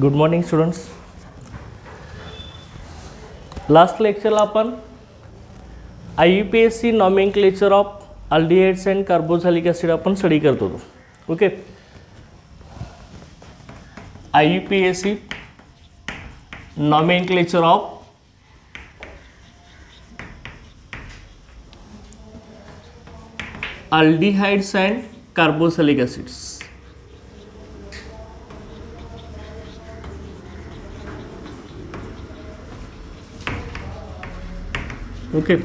Good morning students. Last लेक्चरला आपण IUPAC nomenclature of aldehydes and carboxylic acid आपण study करत होतो. Okay, IUPAC nomenclature of aldehydes and carboxylic acids. Okay,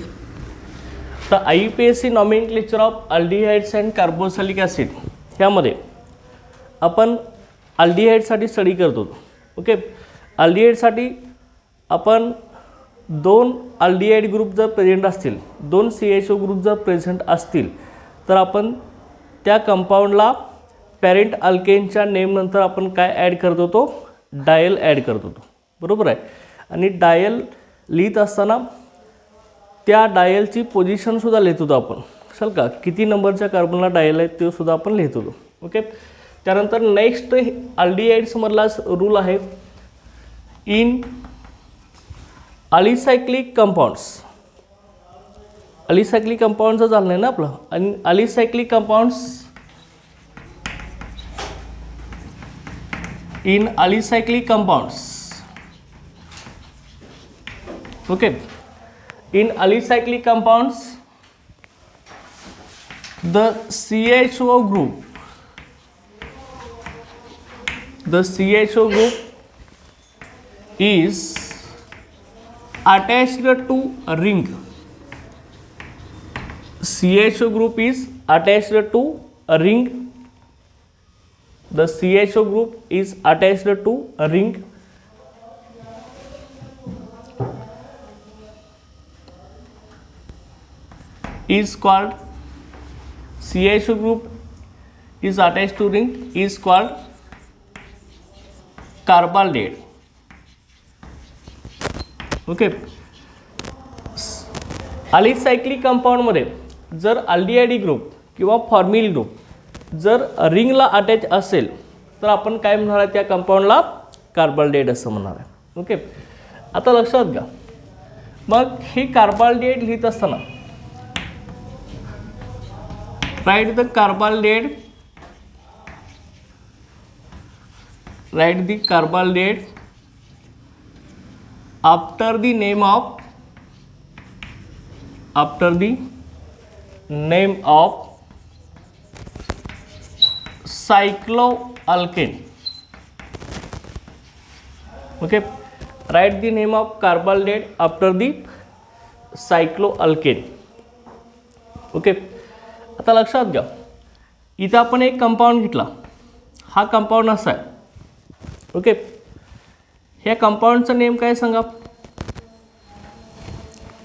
तर IUPAC nomenclature of aldehydes and carboxylic acid ह्यामध्ये आपण अल्डिहाइडसाठी study करतो. Okay, अल्डिहाइडसाठी आपण दोन अल्डिहाइड ग्रुप जर प्रेझेंट असतील, दोन CHO ग्रुप जर प्रेझेंट असतील तर आपण त्या कंपाऊंडला पॅरेंट अल्केनच्या नेमनंतर आपण काय ॲड करत होतो, डायल ॲड करत होतो. बरोबर आहे. आणि डायल लिहित असताना त्या डायलची पोझिशनसुद्धा लिहित होतो आपण. चल का, किती नंबरच्या कार्बनला डायल आहे ते सुद्धा आपण लिहित होतो. ओके, त्यानंतर नेक्स्ट अल्डिहाइड्समधलाच रूल आहे. इन अलिसायक्लिक कंपाऊंड्स, अलिसायक्लिक कंपाऊंडचं झालं नाही ना आपलं. आणि alicyclic compounds, in alicyclic compounds, okay, in alicyclic compounds the CHO group is attached to a ring. CHO group is attached to a ring. The CHO group is attached to a ring. Is called, CHO group is attached to ring is called carbaldehyde. Okay, alicyclic कंपाऊंडमध्ये जर aldehyde group किंवा formyl group जर रिंगला attach असेल तर आपण काय म्हणणार आहे, त्या कंपाऊंडला कार्बाल्डेट असं म्हणणार आहे. ओके, आता लक्षात घ्या. मग हे कार्बाल्डेट लिहित असताना write the कार्बाल्डेट after the name of cycloalkane. Okay, write the name of कार्बाल्डेट after the cycloalkane. Okay, आता लक्षात घ्या. इथं आपण एक कंपाऊंड घेतला. हा कंपाऊंड असा आहे. ओके, ह्या कंपाऊंडचं नेम काय सांगा,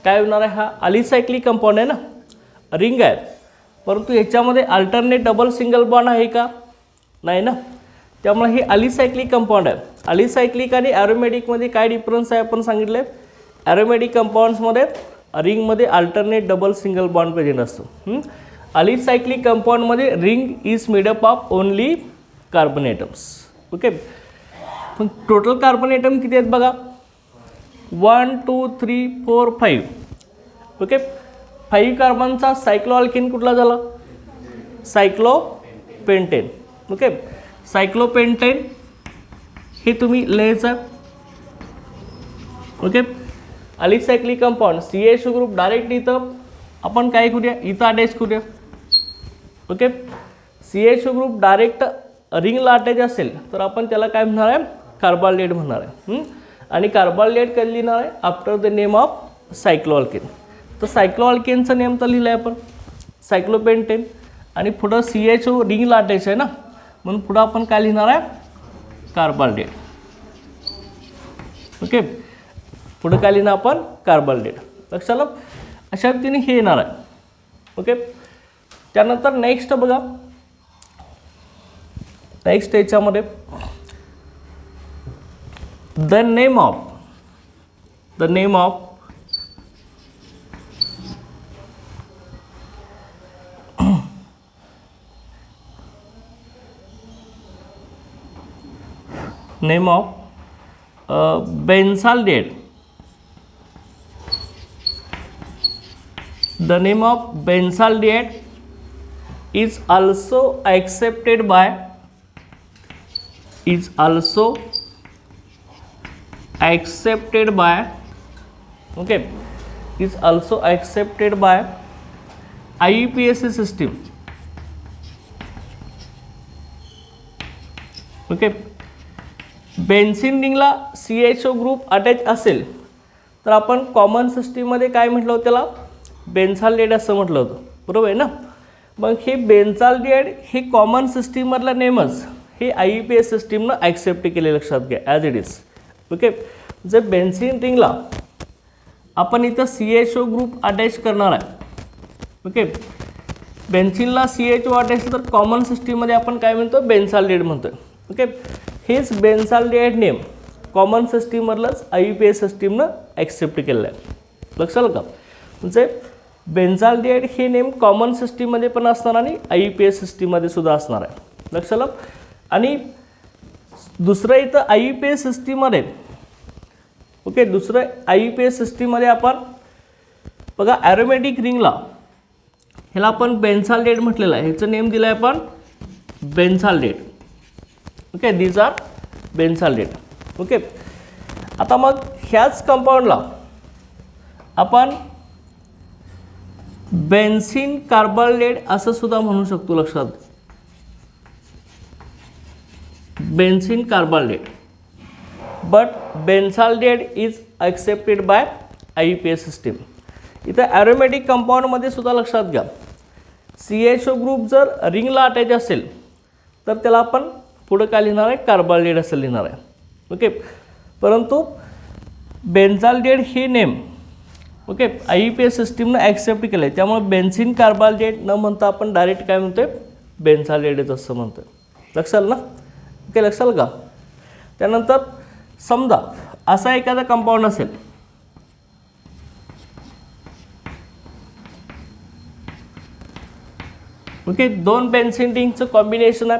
काय होणार आहे. हा अलिसायक्लिक कंपाऊंड आहे ना, रिंग आहे, परंतु ह्याच्यामध्ये अल्टरनेट डबल सिंगल बॉन्ड आहे का, नाही ना. त्यामुळे हे अलिसायक्लिक कंपाऊंड आहे. अलिसायक्लिक आणि ॲरोमॅटिकमध्ये काय डिफरन्स आहे आपण सांगितलं आहे. ॲरोमॅटिक कंपाऊंड्समध्ये रिंगमध्ये alternate double single bond present असतो. अलिसायक्लिक कंपाऊंडमध्ये ring is made up of only carbon atoms. Okay, पण टोटल कार्बन ॲटम किती आहेत बघा, 1 2 3 4 5. ओके, 5 कार्बनचा सायक्लोअल्केन कुठला झाला, सायक्लोपेंटेन. ओके, सायक्लोपेंटेन हे तुम्ही लिहायचं. Okay, alicyclic compound CHO group direct इथं आपण काय करूया, इथं अटॅच करूया. ओके, CHO ग्रुप डायरेक्ट रिंगला अटॅच असेल तर आपण त्याला काय म्हणणार आहे, कार्बाल्डेट म्हणणार आहे. आणि कार्बाल्डेट कधी लिहिणार आहे, आफ्टर द नेम ऑफ सायक्लोअल्केन. तर सायक्लोअल्केनचं नेम तर लिहिलं आहे आपण, सायक्लोपेंटेन. आणि पुढं CHO रिंगला अटॅच आहे ना, म्हणून पुढं आपण काय लिहिणार आहे, कार्बाल्डेट. ओके, पुढं काय लिहिणार आपण, कार्बाल्डेट. लक्षात अशा रीतीने हे येणार आहे. ओके, त्यानंतर नेक्स्ट बघा, नेक्स्ट याच्यामध्ये the name of name of बेन्झाल्डेट, the name of बेन्झाल्डेट is also accepted by okay, is also accepted by IUPAC system. Okay, benzene रिंगला CHO ग्रुप अटॅच असेल तर आपण कॉमन सिस्टीममध्ये काय म्हटलं होतं, त्याला बेन्झाल्डेट असं म्हटलं होतं, बरोबर आहे ना. मग हे बेन्झाल्डेट हे कॉमन सिस्टीममधलं नेमच हे IUPAC सिस्टीमनं ॲक्सेप्ट केले, लक्षात घ्या, ॲज इट इज. ओके, जर बेन्झीन रिंगला आपण इथं CHO ग्रुप अटॅच करणार आहे, ओके, बेन्झीनला CHO अटॅच तर कॉमन सिस्टीममध्ये आपण काय म्हणतो, बेन्झाल्डेट म्हणतो. ओके, हेच बेन्झाल्डेट नेम कॉमन सिस्टीममधलंच IUPAC सिस्टीमनं ॲक्सेप्ट केलेलं आहे, लक्षात का. म्हणजे बेन्झाल्डेट हे नेम कॉमन सिस्टीममध्ये पण असणार आणि IUPAC सिस्टीममध्ये सुद्धा असणार आहे, लक्षात. आणि दुसरं इथं IUPAC सिस्टीममध्ये, ओके, दुसरं IUPAC सिस्टीममध्ये आपण बघा ॲरोमॅटिक रिंगला ह्याला आपण बेन्झाल्डेट म्हटलेलं आहे, ह्याचं नेम दिलं आहे आपण benzaldehyde. Okay, these are benzaldehyde. Okay, आता मग ह्याच कंपाऊंडला आपण बेन्झीन कार्बाल्डेट असं सुद्धा म्हणू शकतो, लक्षात. Benzene carbaldehyde, but benzaldehyde is accepted by IUPAC system. इथं ॲरोमॅटिक कंपाऊंडमध्ये सुद्धा लक्षात घ्या, CHO ग्रुप जर रिंगला अटॅच असेल तर त्याला आपण पुढं काय लिहिणार आहे, कार्बाल्डेट असं लिहिणार आहे. ओके, परंतु बेन्झाल्डेट हे नेम, ओके, IUPAC सिस्टीमनं ॲक्सेप्ट केलं आहे, त्यामुळे बेन्झीन कार्बाल्डेट न म्हणता आपण डायरेक्ट काय म्हणतोय, बेन्झाल्डेट असं म्हणतोय, लक्षात ना. ओके, लक्षात का. त्यानंतर समजा असा एखादा कंपाऊंड असेल, ओके, दोन बेन्झीन रिंगचं कॉम्बिनेशन आहे,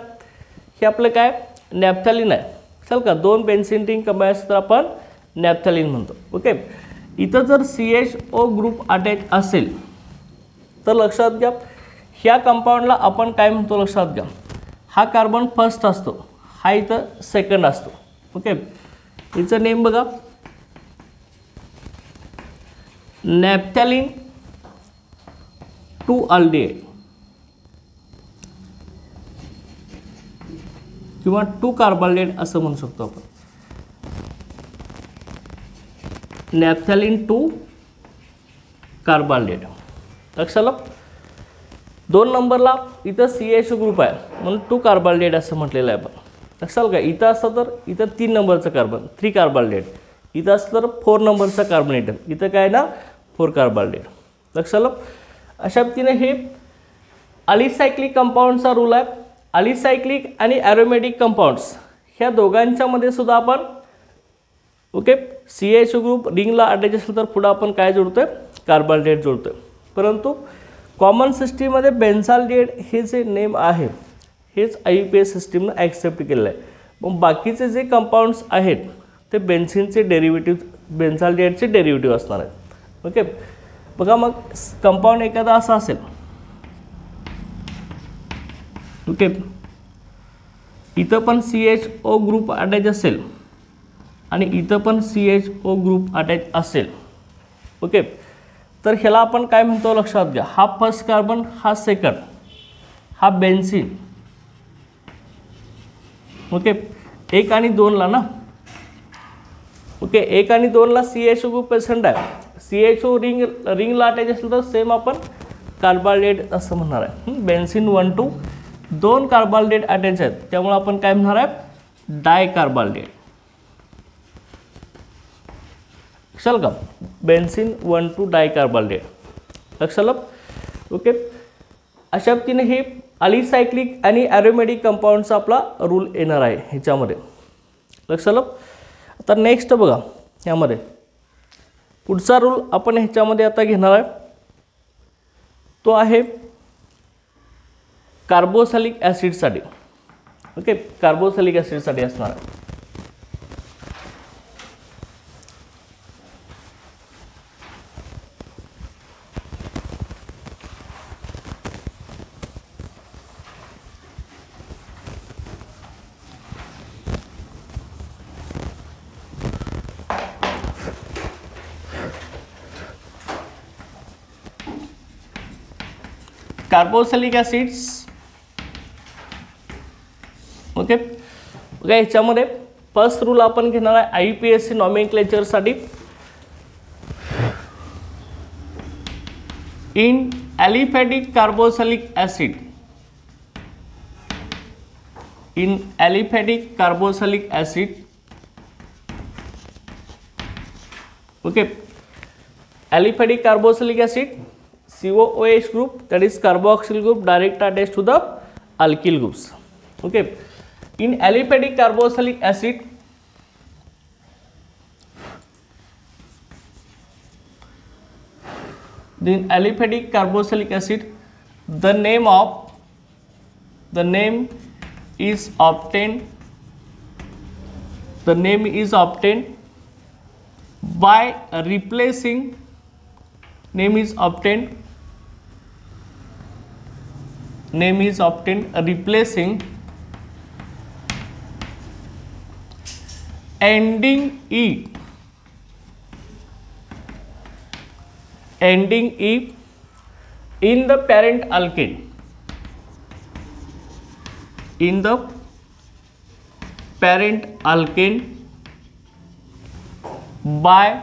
हे आपलं काय नॅफ्थॅलिन आहे, चल का. दोन बेन्झीन रिंग कंबाईन असतं तर आपण नॅफ्थॅलिन म्हणतो. ओके, इथं जर CHO ग्रुप अटॅच असेल तर लक्षात घ्या, ह्या कंपाऊंडला आपण काय म्हणतो, लक्षात घ्या, हा कार्बन फर्स्ट असतो, हा इथं सेकंड असतो. ओके, हिचं नेम बघा नॅफ्थॅलिन 2 अल्डिहाइड किंवा 2 कार्बाल्डेट असं म्हणू शकतो आपण. नॅफ्थॅलिन 2 कार्बाल्डेट, लक्षात. 2 नंबरला इथं CHO ग्रुप आहे म्हणून 2 कार्बाल्डेट असं म्हटलेलं आहे आपण, लक्षात का. इथं असतं तर इथं 3 नंबरचं कार्बन 3 कार्बाल्डेट, इथं असतं तर 4 नंबरचा कार्बनेट, इथं काय ना 4 कार्बाल्डेट, लक्षात. अशा पद्धतीने हे अलिसायक्लिक कंपाऊंडचा रूल आहे. अलिसायक्लिक आणि ॲरोमॅटिक कंपाऊंड्स ह्या दोघांच्यामध्ये सुद्धा आपण, ओके, CHO ग्रुप रिंगला अटॅच असेल तर पुढं आपण काय जोडतोय, कार्बाल्डेट जोडतोय. परंतु कॉमन सिस्टीममध्ये बेन्झाल्डेट हे जे नेम आहे हेच IUPAC सिस्टीमनं ॲक्सेप्ट केलेलं आहे. मग बाकीचे जे कंपाऊंड्स आहेत ते बेन्झीनचे डेरिव्हेटिव्ह, बेन्झाल्डेटचे डेरिव्हेटिव्ह असणार आहेत. ओके, बघा मग कंपाऊंड एखादा असा असेल, ओके, इथं पण CHO ग्रुप अटॅच असेल आणि इथं पण CHO ग्रुप अटॅच असेल, ओके, तर ह्याला आपण काय म्हणतो, लक्षात घ्या, हा फर्स्ट कार्बन, हा सेकंड, हा बेन्झीन. ओके, 1 आणि 2ला ना, ओके, 1 आणि 2ला CHO ग्रुप प्रेझेंट आहे, CHO रिंगला अटॅच असेल तर सेम आपण कार्बाल्डेट असं म्हणणार आहे. बेन्झीन 1 2 2 कार्बाल्डेट अटॅच आहेत, त्यामुळे आपण काय म्हणणार आहे, डाय कार्बाल्डेट, लक्षात का. बेन्झीन 1 2 डाय कार्बाल्डेट, लक्षात. ओके, अशा पद्धतीने हे अलिसायक्लिक आणि ॲरोमॅटिक कंपाऊंडचा आपला रूल येणार आहे ह्याच्यामध्ये, लक्षात. आता नेक्स्ट बघा, ह्यामध्ये पुढचा रूल आपण ह्याच्यामध्ये आता घेणार आहे, तो आहे कार्बोक्सिलिक ॲसिडसाठी. ओके, कार्बोक्सिलिक ॲसिडसाठी असणार आहे. Carboxylic acids. ओके ओके, ह्याच्यामध्ये फर्स्ट रूल आपण घेणार आहे IUPAC नॉमेनक्लेचरसाठी. In aliphatic carboxylic acid, in aliphatic carboxylic acid, okay, aliphatic carboxylic acid COOH group, that is carboxyl group direct attached to the alkyl groups. Okay, in aliphatic carboxylic acid, in aliphatic carboxylic acid, the name is obtained by replacing replacing ending E in the parent alkane, by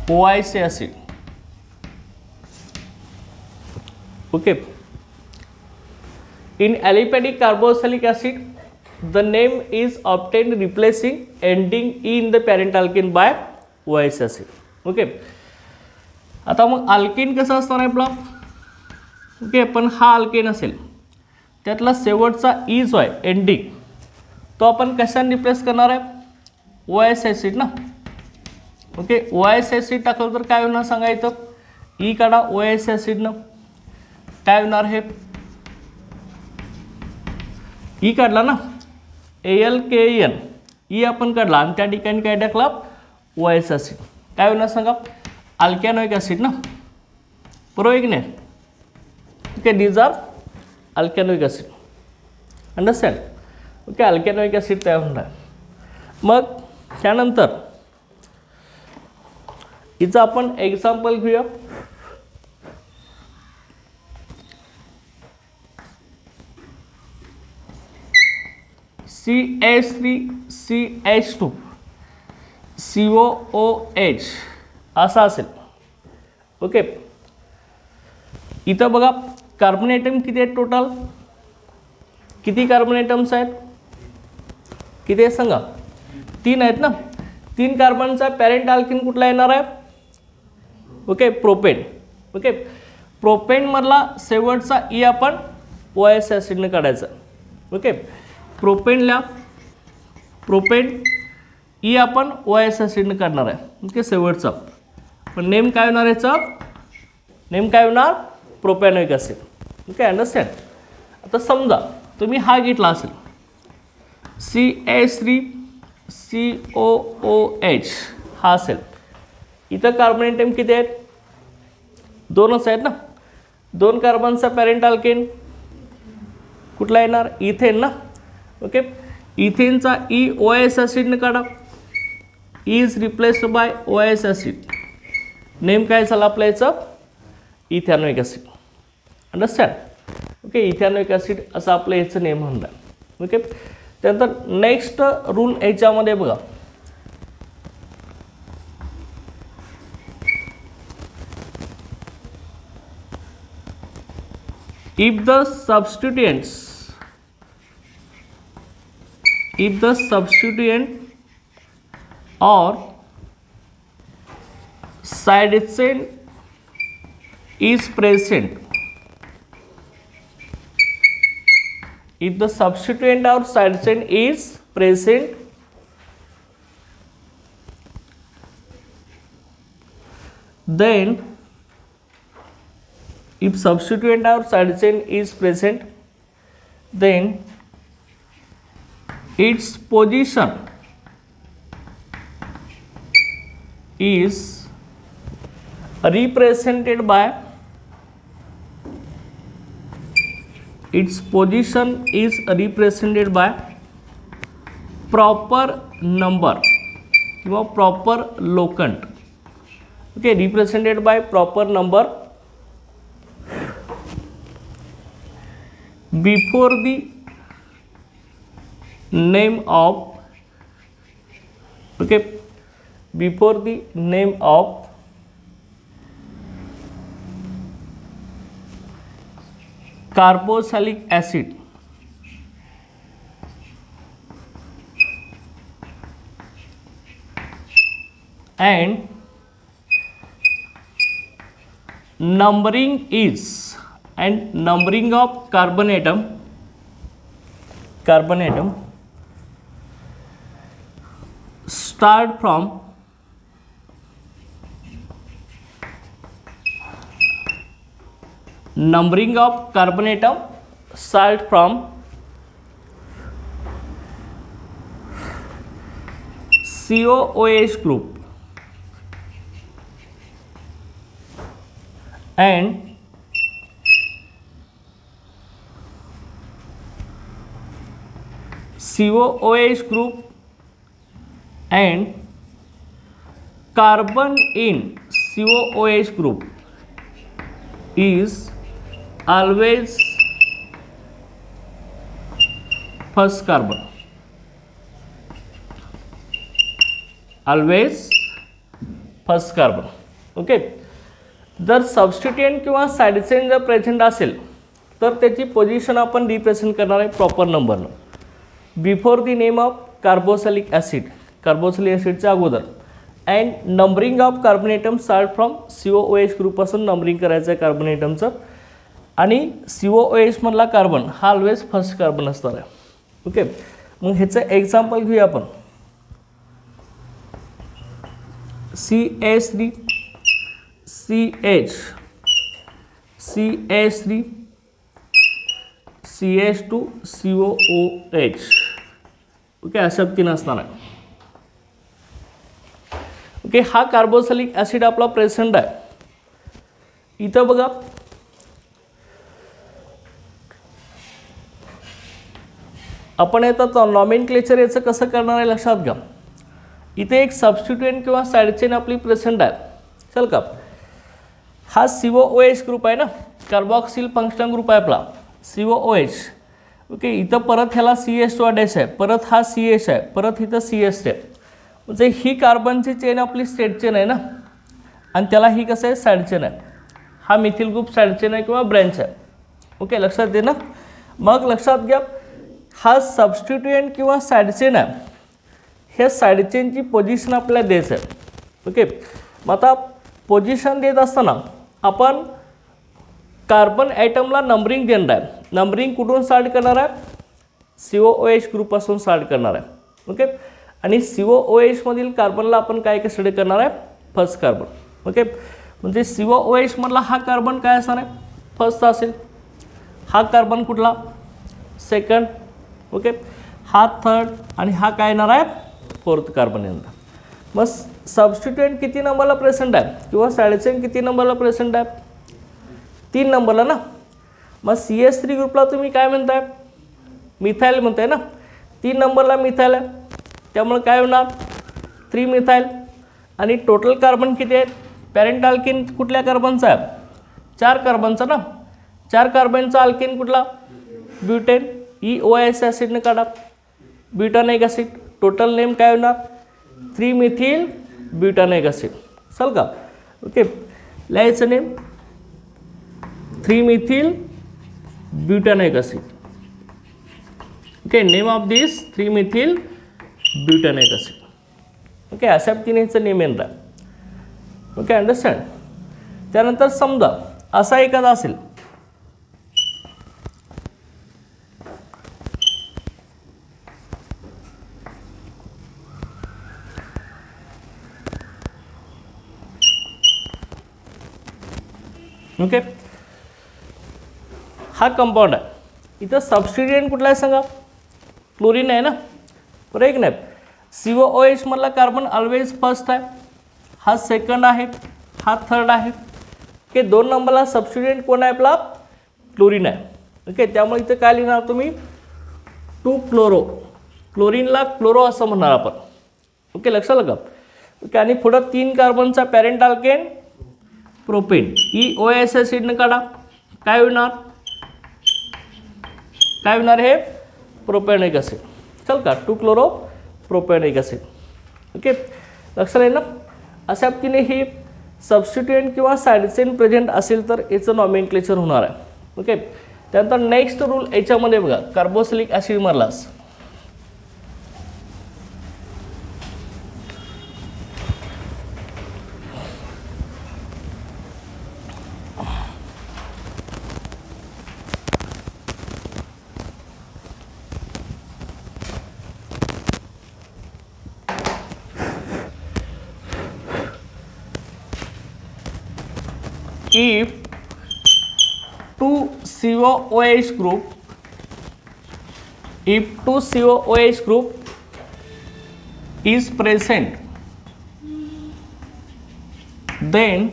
OIC acid. Okay, in aliphatic carboxylic acid, the name is obtained replacing ending E in the parent alkane by OIC acid. Okay, आता मग alkane कसं असणार आहे आपला. Okay, पण हा alkane असेल त्यातला शेवटचा ई जो आहे एंडिंग, तो आपण कशाने रिप्लेस करणार आहे, OIC ॲसिड ना. ओके, OIC ॲसिड टाकलं तर काय होणार सांगा, इथं ई काढा OIC ॲसिडनं, काय होणार, हे ई काढला ना, ALKN ई आपण काढला आणि त्या ठिकाणी काय टाकला OIC ॲसिड, काय होणार सांगा, अल्कॅनोइक ॲसिड ना, बरोबर की नाही. Okay, these are alkanoic acid, understand. Okay, alkanoic acid तयार होणार. मग त्यानंतर हिचं आपण एक्झाम्पल घेऊया. CH3CH2 COOH असा असेल. ओके, इथं बघा कार्बन ॲटम किती आहेत, टोटल किती कार्बन ॲटम्स आहेत, किती आहेत सांगा, 3 आहेत ना. 3 कार्बनचा पॅरेंट अल्केन कुठला येणार आहे, ओके, प्रोपेन. ओके, प्रोपेन मधला शेवटचा ई आपण OIC ॲसिडने काढायचा. ओके, प्रोपेन ई आपण OIC ॲसिडने काढणार आहे. ओके, शेवटचा पण नेम काय होणार, याचा नेम काय होणार, प्रोपॅनोइक ॲसिड. Okay, understand. आता समजा तुम्ही हा घेतला असेल CH3COOH हा असेल, इथं कार्बन ॲटम किती आहेत, 2च आहेत ना. 2 कार्बनचा पॅरेंट अल्केन कुठला येणार, इथेन ना. ओके, इथेनचा ई OIC ॲसिडने काढा, E is replaced by OIC acid, name काय झाला आपल्या याचं, इथॅनोइक ॲसिड. अंडरस्टँड. ओके, इथॅनोइक ॲसिड असं आपलं याचं नेम म्हणणार. ओके, त्यानंतर नेक्स्ट रूल याच्यामध्ये बघा, if the substituent or side chain is present, if the substituent or side chain is present, then if substituent or side chain is present, then its position is represented by proper number किंवा proper locant. Okay, represented by proper number before the name of. Okay, before the name of carboxylic acid and numbering of carbon atom start from numbering of carbon atom start from COOH group and COOH group and carbon in COOH group is always first carbon. Always first carbon. Okay, जर substituent किंवा side chain जर present असेल तर त्याची position आपण represent करणार आहे proper नंबरनं. Before the name of carboxylic acid, carboxylic ॲसिडच्या अगोदर. And numbering of carbon atom start from COOH ग्रुपपासून नंबरिंग करायचं आहे कार्बन ॲटमचं. आणि COOH मधला कार्बन हा ऑलवेज फर्स्ट कार्बन असणार आहे. ओके, मग ह्याचं एक्झाम्पल घेऊया आपण. CH3 CH CH3 CH2 COOH. Okay, अशा तीन असणार आहे. ओके, हा कार्बोक्सिलिक ॲसिड आपला प्रेझेंट आहे. इथं बघा आपण आता नॉमेनक्लेचर याचं कसं करणार आहे लक्षात घ्या. इथे एक सबस्टिट्युएंट किंवा साइड चेन आपली प्रेझेंट आहे. चल का, हा COOH ग्रुप आहे ना, कार्बॉक्सिल फंक्शनल ग्रुप आहे आपला COOH. ओके, इथं परत ह्याला CH2 डॅश आहे, परत हा CH आहे, परत इथं CH आहे. म्हणजे ही कार्बनची चेन आपली स्ट्रेट चेन आहे ना, आणि त्याला ही कसं आहे साइड चेन आहे. हा मिथिल ग्रुप साइड चेन आहे किंवा ब्रँच आहे. ओके, लक्षात दे ना. मग लक्षात घ्या, हा सबस्टिट्युएंट किंवा साइड चेन आहे. ह्या साइड चेनची पोझिशन आपल्याला द्यायचं आहे. ओके, मग आता पोझिशन देत असताना आपण कार्बन ॲटमला नंबरिंग देणार आहे. नंबरिंग कुठून स्टार्ट करणार आहे? COOH ग्रुपपासून स्टार्ट करणार आहे. ओके, आणि COOH मधील कार्बनला आपण काय कन्सिडर करणार आहे? First carbon. ओके, म्हणजे COOH मधला हा कार्बन काय असणार आहे? फर्स्ट असेल. हा कार्बन कुठला? सेकंड. ओके, हा थर्ड आणि हा काय येणार आहे? फोर्थ कार्बन येणार. मग सबस्टिट्युएंट किती नंबरला प्रेझेंट आहे किंवा साइड चेन किती नंबरला प्रेझेंट आहे? 3 नंबरला ना. मग CH3 ग्रुपला तुम्ही काय म्हणताय? मिथाईल म्हणताय ना. 3 नंबरला मिथाईल आहे, त्यामुळे काय होणार? 3 मिथाईल. आणि टोटल कार्बन किती आहेत? पॅरेंट अल्किन कुठल्या कार्बनचा आहे? 4 कार्बनचा ना. 4 कार्बनचा अल्किन कुठला? ब्युटेन. EOS ॲसिडने काढा, ब्युटानिक ॲसिड. टोटल नेम काय होणार? 3 मिथिल ब्युटानिक ॲसिड. चल का. ओके, लिहायचं name 3 methyl butanoic acid. Okay, name of this 3 methyl butanoic acid. Okay, अशा तिन्हीचं नेम येणार. Okay, understand. त्यानंतर समजा असा एखादा असेल, ओके, हा कंपाऊंड आहे. इथं सबस्टिट्युएंट कुठला आहे सांगा? क्लोरीन आहे ना, बरोबर एक नाही. COOH मधला कार्बन ऑलवेज फर्स्ट आहे, हा सेकंड आहे, हा थर्ड आहे. ओके, 2 नंबरला सबस्टिट्युएंट कोण आहे आपला? क्लोरीन आहे. ओके, त्यामुळे इथं काय लिहिणार तुम्ही? 2 फ्लोरो. क्लोरीनला क्लोरो असं म्हणणार आपण. ओके, लक्षात आलं का? ओके, आणि पुढं 3 कार्बनचा पॅरेंट अल्केन प्रोपेन. EOS ॲसिडनं काढा, काय होणार? काय होणार? हे प्रोपॅनिक ॲसिड. चल का, 2 क्लोरो प्रोपॅनिक ॲसिड. ओके, लक्षात आहे ना? अशा पद्धतीने ही सबस्टिट्युएंट किंवा साइड चेन प्रेझेंट असेल तर याचं नॉमेनक्लेचर होणार आहे. ओके, त्यानंतर नेक्स्ट रूल याच्यामध्ये बघा, carboxylic acid मारलास if 2 COOH group, if 2 COOH group is present, then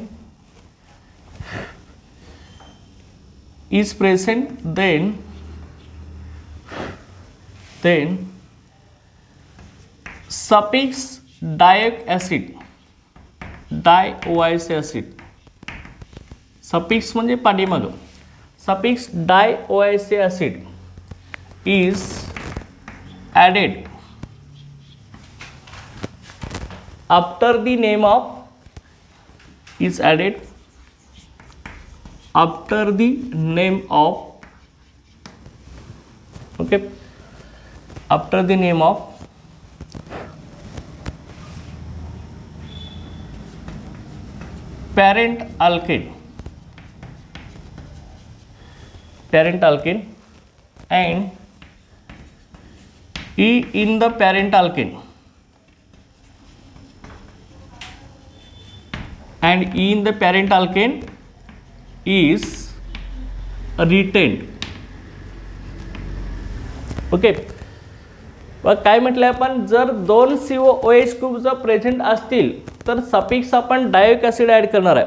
suffix dioic acid, dioic acid, suffix म्हणजे पाठीमागं, suffix dioic acid is added after the name of, is added after the name of, okay, after the name of parent alkane, parent alkane, and E in the parent alkane, and E in the parent alkane is retained. Okay, काय म्हटलं आपण, जर 2 COOH group जर present असतील तर suffix आपण dioic acid add करणार आहे.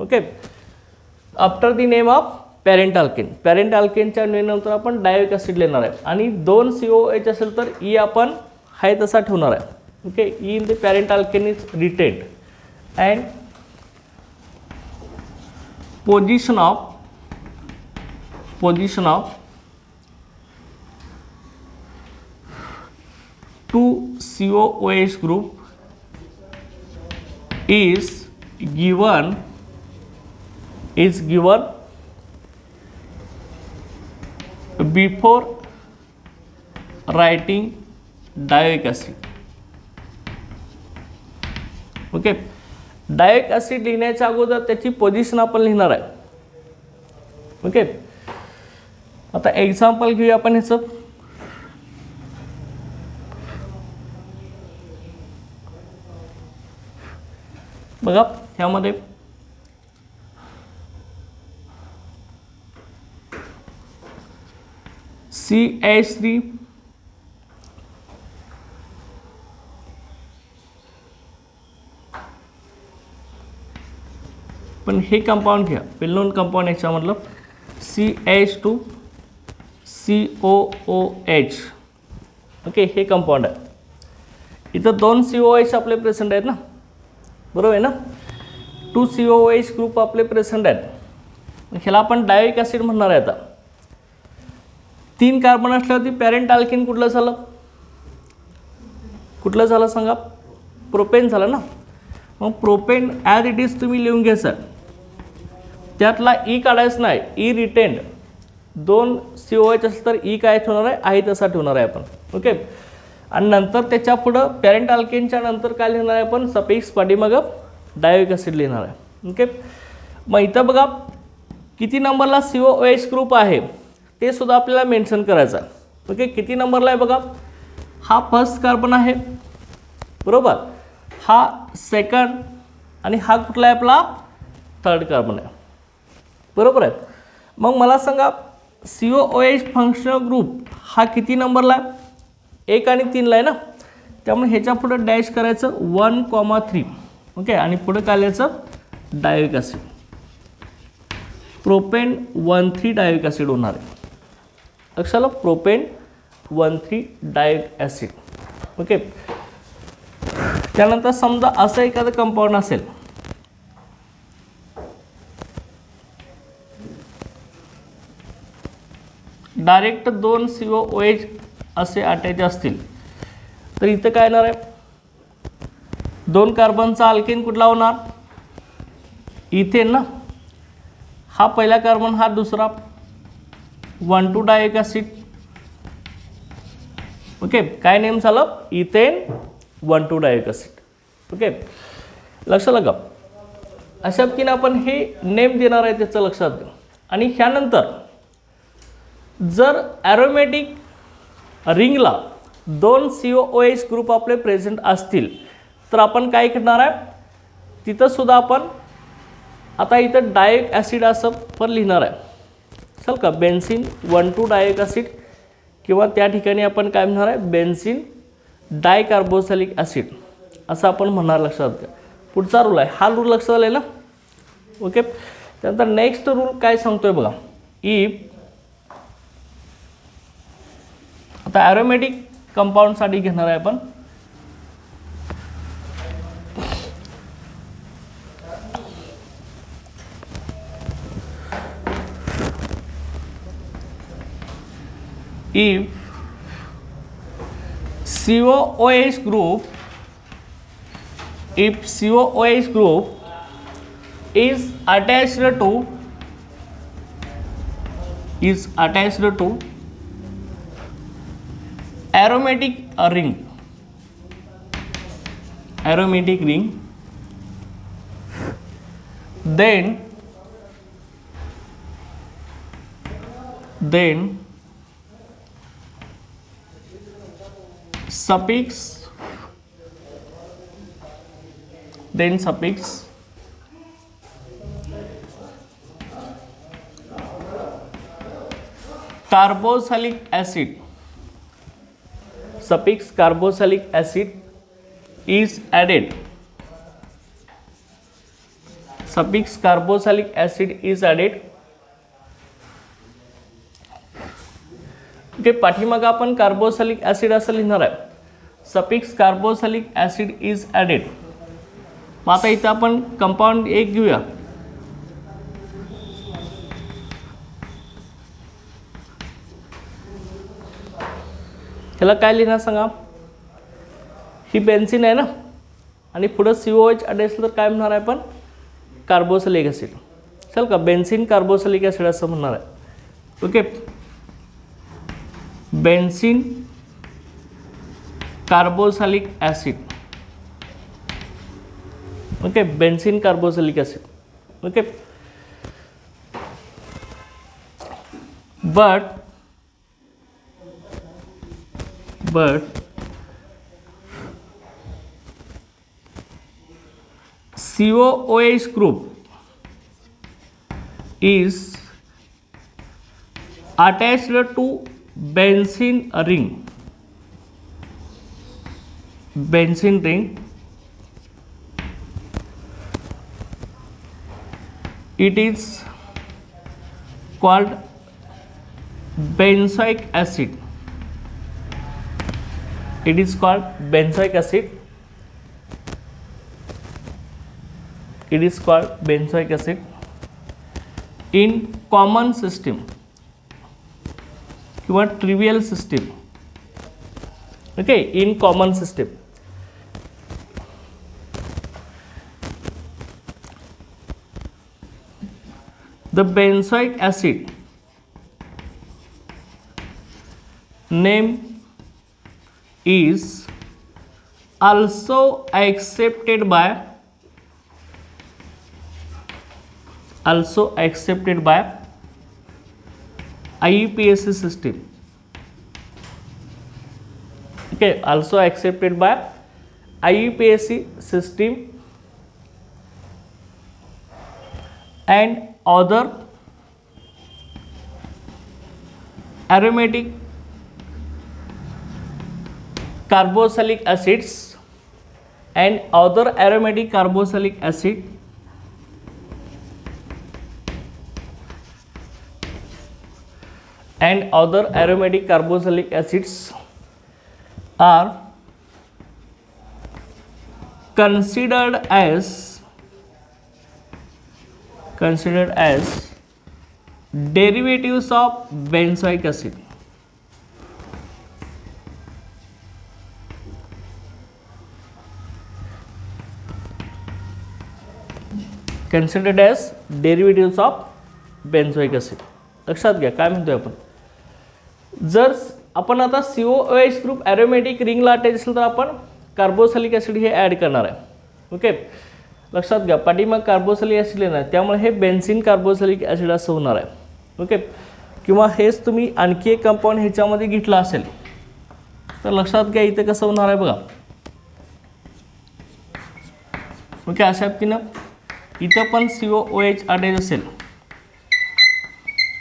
Okay, after the name of parent alkane, parent अल्केनच्या नंतर आपण डायोइक ॲसिड लिहिणार आहे. आणि 2 COOH असेल तर ई आपण हाय तसा ठेवणार आहे. Okay, E in the parent alkane is retained and position of 2 COOH group is given before writing dioic acid. Okay, dioic acid लिहिण्याच्या अगोदर त्याची पोझिशन आपण लिहिणार आहे. ओके, आता एक्झाम्पल घेऊया आपण ह्याचं. बघा, ह्यामध्ये CH3 पण हे कंपाऊंड घ्या, वेल नोन कंपाऊंड याच्यामधलं CH2 COOH. ओके, हे कंपाऊंड आहे. इथं 2 COOH आपले प्रेझेंट आहेत ना, बरोबर आहे ना, 2 COOH ग्रुप आपले प्रेझेंट आहेत. ह्याला आपण डायोइक ॲसिड म्हणणार आहे. आता 3 कार्बन असल्यावरती पॅरेंट अल्केन कुठलं झालं सांगा? प्रोपेन झालं ना. मग प्रोपेन ॲज इट इज तुम्ही लिहून घ्यायचं, त्यातला ई काढायचं नाही, ई रिटेन्ड. 2 COOH असेल तर ई काय ठेवणार आहे तसा ठेवणार आहे आपण. ओके, आणि नंतर त्याच्या पुढं पॅरेंट अल्केनच्या नंतर काय लिहिणार आहे आपण, सफिक्स पाठीमागं डायोइक ॲसिड लिहिणार आहे. ओके, मग इथं बघा किती नंबरला COOH ग्रुप आहे ते सुद्धा आपल्याला मेन्शन करायचं आहे. ओके, किती नंबरला आहे बघा, हा फर्स्ट कार्बन आहे, बरोबर, हा सेकंड, आणि हा कुठला आहे आपला थर्ड कार्बन आहे, बरोबर आहे. मग मला सांगा COOH फंक्शनल ग्रुप हा किती नंबरला आहे? 1 आणि 3ला आहे ना, त्यामुळे ह्याच्या पुढं डॅश करायचं 1,3. ओके, आणि पुढं काय लिहायचं, dioic acid, propane 1,3 dioic acid होणार आहे. लक्षात आलं, प्रोपेन 1,3 डायोइक ॲसिड. ओके, त्यानंतर समजा असं एखादं कंपाऊंड असेल, डायरेक्ट 2 COOH असे अटॅच असतील, तर इथं काय येणार आहे, 2 कार्बनचा अल्केन कुठला होणार, इथेन ना, हा पहिला कार्बन, हा दुसरा, 1,2 डायइक ॲसिड. ओके, काय नेम झालं, इथेन 1,2 डायइक ॲसिड. ओके, लक्षात लगा, अशा पद्धतीने आपण हे नेम देणार आहे, त्याचं लक्षात घ्या. आणि ह्यानंतर जर ॲरोमॅटिक रिंगला 2 COOH ग्रुप आपले प्रेझेंट असतील, तर आपण काय करणार आहे, तिथं सुद्धा आपण आता इथं डायइक ॲसिड असं पण लिहिणार आहे. चल का, बेन्झीन 1,2 डायइक ॲसिड, किंवा त्या ठिकाणी आपण काय म्हणणार आहे, बेन्झीन डायकार्बोक्सिलिक ॲसिड असं आपण म्हणणार. लक्षात घ्या, पुढचा रूल आहे, हा रूल लक्षात आला ना. ओके, त्यानंतर नेक्स्ट रूल काय सांगतोय बघा, इफ आता ॲरोमॅटिक कंपाऊंडसाठी घेणार आहे आपण, if COOH group is attached to aromatic ring, then suffix carboxylic acid, suffix carboxylic acid is added, suffix carboxylic acid is added. Okay, पाठीमागं आपण कार्बोक्सिलिक ॲसिड असं लिहिणार आहे, suffix carboxylic acid is added. मग आता इथं आपण कंपाऊंड एक घेऊया, ह्याला काय लिहिणार सांगा, ही बेन्झीन आहे ना, आणि पुढं COOH अटेच तर काय म्हणणार आहे आपण, कार्बोक्सिलिक ॲसिड. चल का, बेन्झीन कार्बोक्सिलिक ॲसिड असं म्हणणार आहे. Okay, benzene carboxylic acid. Okay, benzene carboxylic acid. Okay, but COOH group is attached to benzene ring, it is called benzoic acid. It is called benzoic acid. It is called benzoic acid in common system किंवा trivial system. Okay, in common system. The benzoic acid name is also accepted by IUPAC system. Okay, also accepted by IUPAC system and other aromatic carboxylic acids and other aromatic carboxylic acid and other aromatic carboxylic acids are considered as derivatives of benzoic acid. Considered as derivatives of benzoic acid. लक्षात घ्या काय म्हणतोय आपण. जर आपण आता COOH group aromatic रिंगला attach असेल तर आपण कार्बोक्सिलिक ॲसिड हे ॲड करणार आहे. ओके, लक्षात घ्या पाठीमाग कार्बोक्सिलिक ॲसिड येणार त्यामुळे हे बेन्झीन कार्बोक्सिलिक ॲसिड असं होणार आहे. ओके, किंवा हेच तुम्ही आणखी एक कंपाऊंड ह्याच्यामध्ये घेतलं असेल तर लक्षात घ्या इथे कसं होणार आहे बघा. ओके, अशा पद्धतीनं इथं पण COOH अटॅच असेल,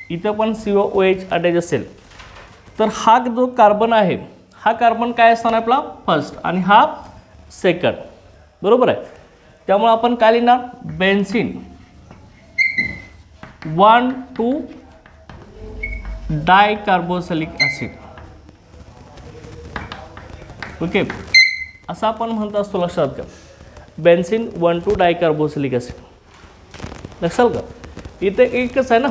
इथं पण COOH अटॅच असेल तर हा जो कार्बन आहे हा कार्बन काय असणार आपला फर्स्ट आणि हा सेकंड. बरोबर आहे. त्यामुळे आपण काय लिहिणार बेन्झीन 1,2 डायकार्बोक्सिलिक ॲसिड. ओके, असं आपण म्हणत असतो. लक्षात घ्या बेन्झीन 1,2 डायकार्बोक्सिलिक ॲसिड. लक्षात का इथे एकच आहे ना,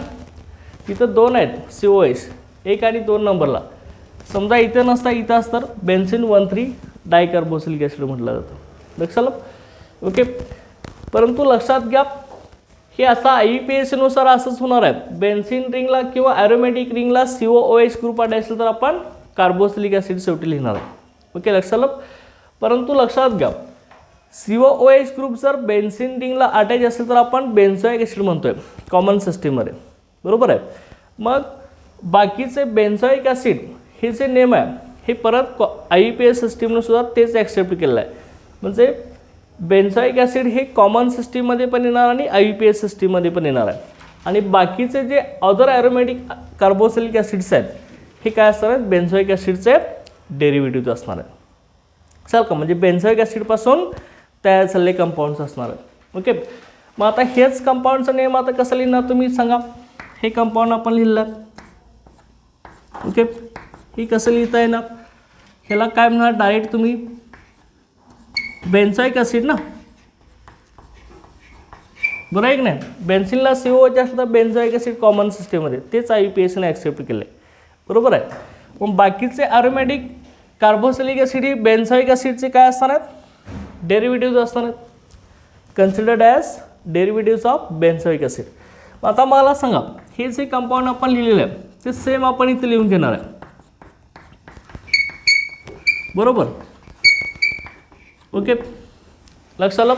इथं दोन आहेत COOH, 1 आणि 2 नंबरला. समजा इथं नसता इथं असतं बेन्झीन 1,3 डायकार्बोक्सिलिक ॲसिड म्हटलं जातं. लक्षात. ओके, परंतु लक्षात घ्या हे असं IUPAC असंच होणार आहे. बेन्झीन रिंगला किंवा ॲरोमॅटिक रिंगला COOH ग्रुप अटॅच असेल तर आपण कार्बोक्सिलिक ॲसिड शेवटी लिहिणार आहे. ओके, लक्षात. परंतु लक्षात घ्या COOH ग्रुप जर बेन्झीन रिंगला अटॅच असेल तर आपण बेन्झोइक ॲसिड म्हणतोय कॉमन सिस्टीममध्ये. बरोबर आहे. मग बाकीचे बेन्झोइक ॲसिड हे जे नेम आहे हे परत IUPAC सिस्टीमने सुद्धा तेच ॲक्सेप्ट केलेलं आहे. म्हणजे बेन्झोइक ॲसिड हे कॉमन सिस्टीममध्ये पण येणार आणि IUPAC सिस्टीममध्ये पण येणार आहे. आणि बाकीचे जे अदर ॲरोमॅटिक कार्बोक्सिलिक ॲसिड्स आहेत हे काय असणार आहेत बेन्झोइक ॲसिडचे डेरिव्हेटिव्ह असणार आहेत. चाल का, म्हणजे बेन्झोइक ॲसिडपासून तयार झालेले कंपाऊंड्स असणार आहेत. ओके, मग आता हेच कंपाऊंडचं नेम आता कसं लिहिणार तुम्ही सांगा. हे कंपाऊंड आपण लिहिलं. ओके, हे कसं लिहिता येणार ह्याला काय म्हणणार डायरेक्ट तुम्ही बेन्झोइक ॲसिड ना. बरं आहे की नाही. बेन्झीनला COOH असलं तर बेन्झोइक ॲसिड कॉमन सिस्टीममध्ये तेच IUPACने ॲक्सेप्ट केलं आहे. बरोबर आहे. मग बाकीचे ॲरोमॅटिक कार्बोक्सिलिक ॲसिड ही बेन्झोइक ॲसिडचे काय असणार आहेत डेरिव्हेटिव्ह असणार आहेत. Considered as derivative of benzoic acid. आता मला सांगा हे जे कंपाऊंड आपण लिहिलेलं आहे ते सेम आपण इथे लिहून घेणार आहे. बरोबर. ओके, लक्षात आलं.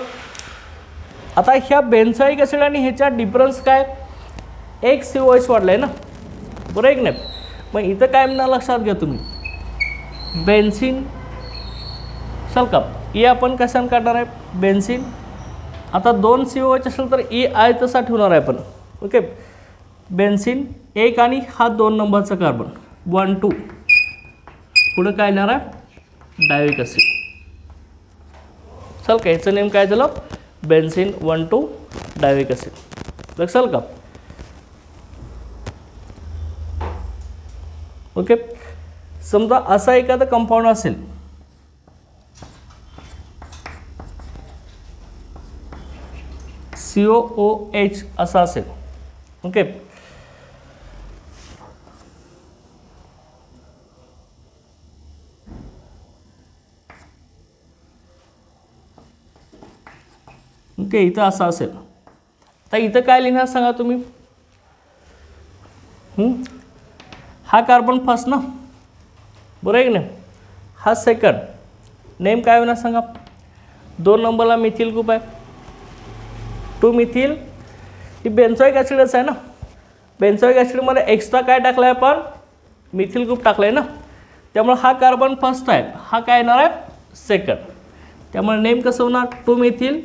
आता ह्या बेन्झोइक ॲसिड आणि ह्याच्या डिफरन्स काय एक COOH वाढला आहे ना. बरं आहे की नाही. मग इथं काय म्हणणार लक्षात घ्या तुम्ही बेन्झीन. चल का E आपण कशाने काढणार आहे बेन्झीन. आता 2 COOH असेल तर EI तसा ठेवणार आहे आपण. ओके, बेन्झीन 1 आणि हा 2 नंबरचा कार्बन 1,2 पुढे काय येणार आहे डायविक ॲसिड. चल का याचं नेम काय झालं बेन्झीन 1,2 डायविक ॲसिड. लक्षात का. ओके, समजा असा एखादा कंपाऊंड असेल COOH असा असेल. ओके, ओके इथं असं असेल तर इथं काय लिहिणार सांगा तुम्ही. हा कार्बन फर्स्ट ना. बरं आहे की नाही. हा सेकंड. नेम काय होणार सांगा. 2 नंबरला मिथिल ग्रुप आहे 2 मिथिल. ही बेन्झोइक ॲसिडच आहे ना. बेन्झोइक ॲसिडमध्ये एक्स्ट्रा काय टाकलं आहे आपण मिथिल ग्रुप टाकलं आहे ना. त्यामुळे हा कार्बन फर्स्ट आहे हा काय येणार आहे सेकंड. त्यामुळे नेम कसं होणार 2 मिथिल